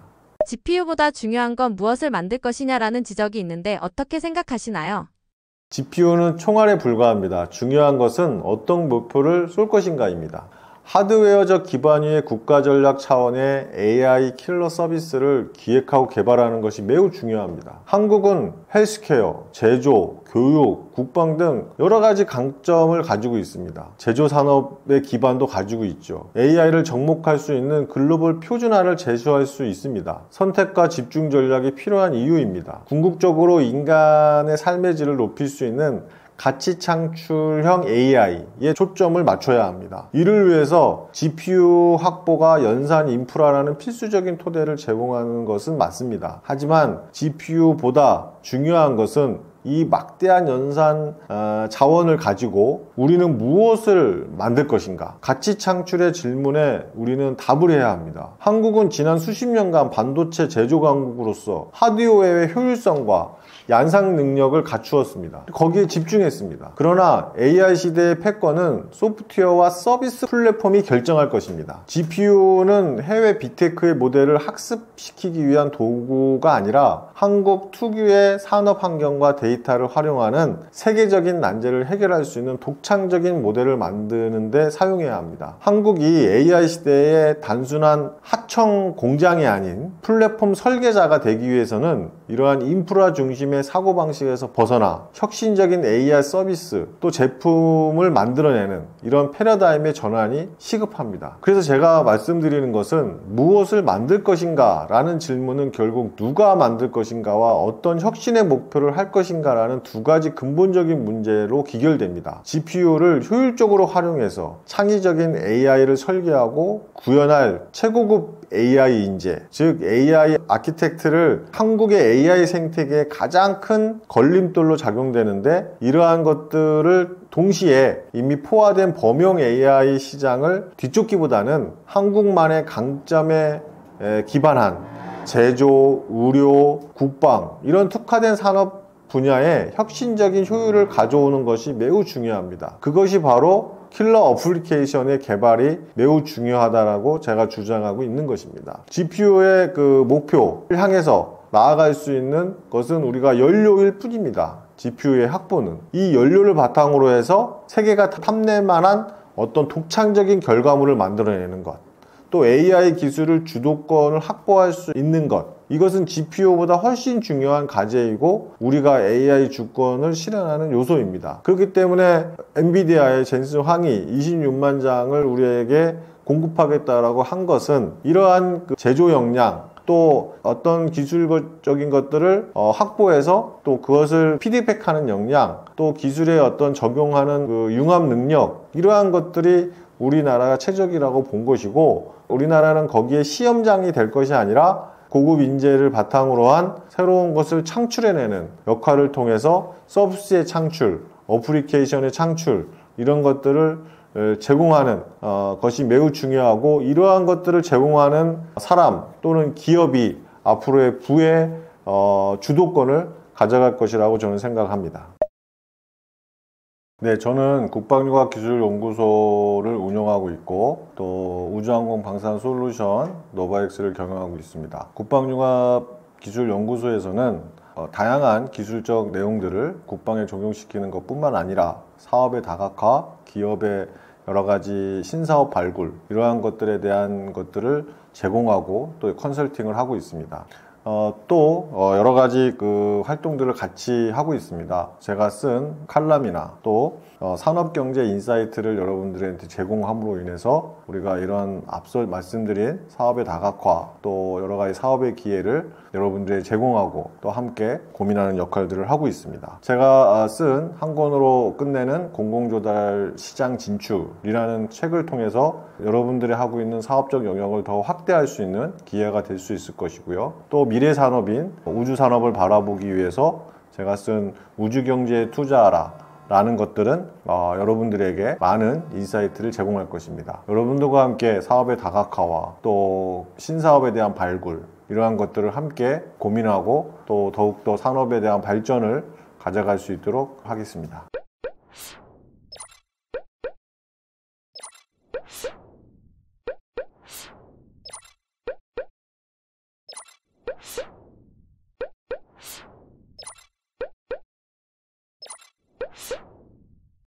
GPU보다 중요한 건 무엇을 만들 것이냐라는 지적이 있는데 어떻게 생각하시나요? GPU는 총알에 불과합니다. 중요한 것은 어떤 목표를 쏠 것인가입니다. 하드웨어적 기반 위의 국가 전략 차원의 AI 킬러 서비스를 기획하고 개발하는 것이 매우 중요합니다. 한국은 헬스케어, 제조, 교육, 국방 등 여러 가지 강점을 가지고 있습니다. 제조 산업의 기반도 가지고 있죠. AI를 접목할 수 있는 글로벌 표준화를 제시할 수 있습니다. 선택과 집중 전략이 필요한 이유입니다. 궁극적으로 인간의 삶의 질을 높일 수 있는 가치 창출형 AI에 초점을 맞춰야 합니다. 이를 위해서 GPU 확보가 연산 인프라라는 필수적인 토대를 제공하는 것은 맞습니다. 하지만 GPU보다 중요한 것은 이 막대한 연산 자원을 가지고 우리는 무엇을 만들 것인가? 가치 창출의 질문에 우리는 답을 해야 합니다. 한국은 지난 수십 년간 반도체 제조 강국으로서 하드웨어의 효율성과 양산 능력을 갖추었습니다. 거기에 집중했습니다. 그러나 AI 시대의 패권은 소프트웨어와 서비스 플랫폼이 결정할 것입니다. GPU는 해외 빅테크의 모델을 학습시키기 위한 도구가 아니라 한국 특유의 산업 환경과 데이터를 활용하는 세계적인 난제를 해결할 수 있는 독창적인 모델을 만드는 데 사용해야 합니다. 한국이 AI 시대의 단순한 하청 공장이 아닌 플랫폼 설계자가 되기 위해서는 이러한 인프라 중심의 사고방식에서 벗어나 혁신적인 AI 서비스 또 제품을 만들어내는 이런 패러다임의 전환이 시급합니다. 그래서 제가 말씀드리는 것은 무엇을 만들 것인가 라는 질문은 결국 누가 만들 것인가와 어떤 혁신의 목표를 할 것인가 라는 두 가지 근본적인 문제로 기결됩니다. GPU를 효율적으로 활용해서 창의적인 AI를 설계하고 구현할 최고급 AI 인재, 즉 AI 아키텍트를 한국의 AI 생태계의 가장 큰 걸림돌로 작용되는데, 이러한 것들을 동시에 이미 포화된 범용 AI 시장을 뒤쫓기보다는 한국만의 강점에 기반한 제조, 의료, 국방 이런 특화된 산업 분야에 혁신적인 효율을 가져오는 것이 매우 중요합니다. 그것이 바로 킬러 어플리케이션의 개발이 매우 중요하다라고 제가 주장하고 있는 것입니다. GPU의 그 목표를 향해서 나아갈 수 있는 것은 우리가 연료일 뿐입니다. GPU의 확보는 이 연료를 바탕으로 해서 세계가 탐낼 만한 어떤 독창적인 결과물을 만들어내는 것, 또 AI 기술을 주도권을 확보할 수 있는 것, 이것은 GPU보다 훨씬 중요한 과제이고 우리가 AI 주권을 실현하는 요소입니다. 그렇기 때문에 엔비디아의 젠슨 황이 26만 장을 우리에게 공급하겠다라고 한 것은 이러한 제조 역량, 또 어떤 기술적인 것들을 확보해서 또 그것을 피드백하는 역량, 또 기술에 어떤 적용하는 그 융합 능력, 이러한 것들이 우리나라가 최적이라고 본 것이고, 우리나라는 거기에 시험장이 될 것이 아니라 고급 인재를 바탕으로 한 새로운 것을 창출해내는 역할을 통해서 서비스의 창출, 어플리케이션의 창출, 이런 것들을 제공하는 것이 매우 중요하고, 이러한 것들을 제공하는 사람 또는 기업이 앞으로의 부의 주도권을 가져갈 것이라고 저는 생각합니다. 네, 저는 국방융합기술연구소를 운영하고 있고 또 우주항공방산솔루션 노바엑스를 경영하고 있습니다. 국방융합기술연구소에서는 다양한 기술적 내용들을 국방에 적용시키는 것뿐만 아니라 사업의 다각화, 기업의 여러 가지 신사업 발굴, 이러한 것들에 대한 것들을 제공하고 또 컨설팅을 하고 있습니다. 또 여러 가지 그 활동들을 같이 하고 있습니다. 제가 쓴 칼럼이나 또 산업경제 인사이트를 여러분들한테 제공함으로 인해서 우리가 이런 앞서 말씀드린 사업의 다각화, 또 여러 가지 사업의 기회를 여러분들에게 제공하고 또 함께 고민하는 역할들을 하고 있습니다. 제가 쓴 한 권으로 끝내는 공공조달 시장 진출이라는 책을 통해서 여러분들이 하고 있는 사업적 영역을 더 확대할 수 있는 기회가 될 수 있을 것이고요. 또 미래 산업인 우주산업을 바라보기 위해서 제가 쓴 우주경제에 투자하라 라는 것들은 여러분들에게 많은 인사이트를 제공할 것입니다. 여러분들과 함께 사업의 다각화와 또 신사업에 대한 발굴, 이러한 것들을 함께 고민하고 또 더욱더 산업에 대한 발전을 가져갈 수 있도록 하겠습니다.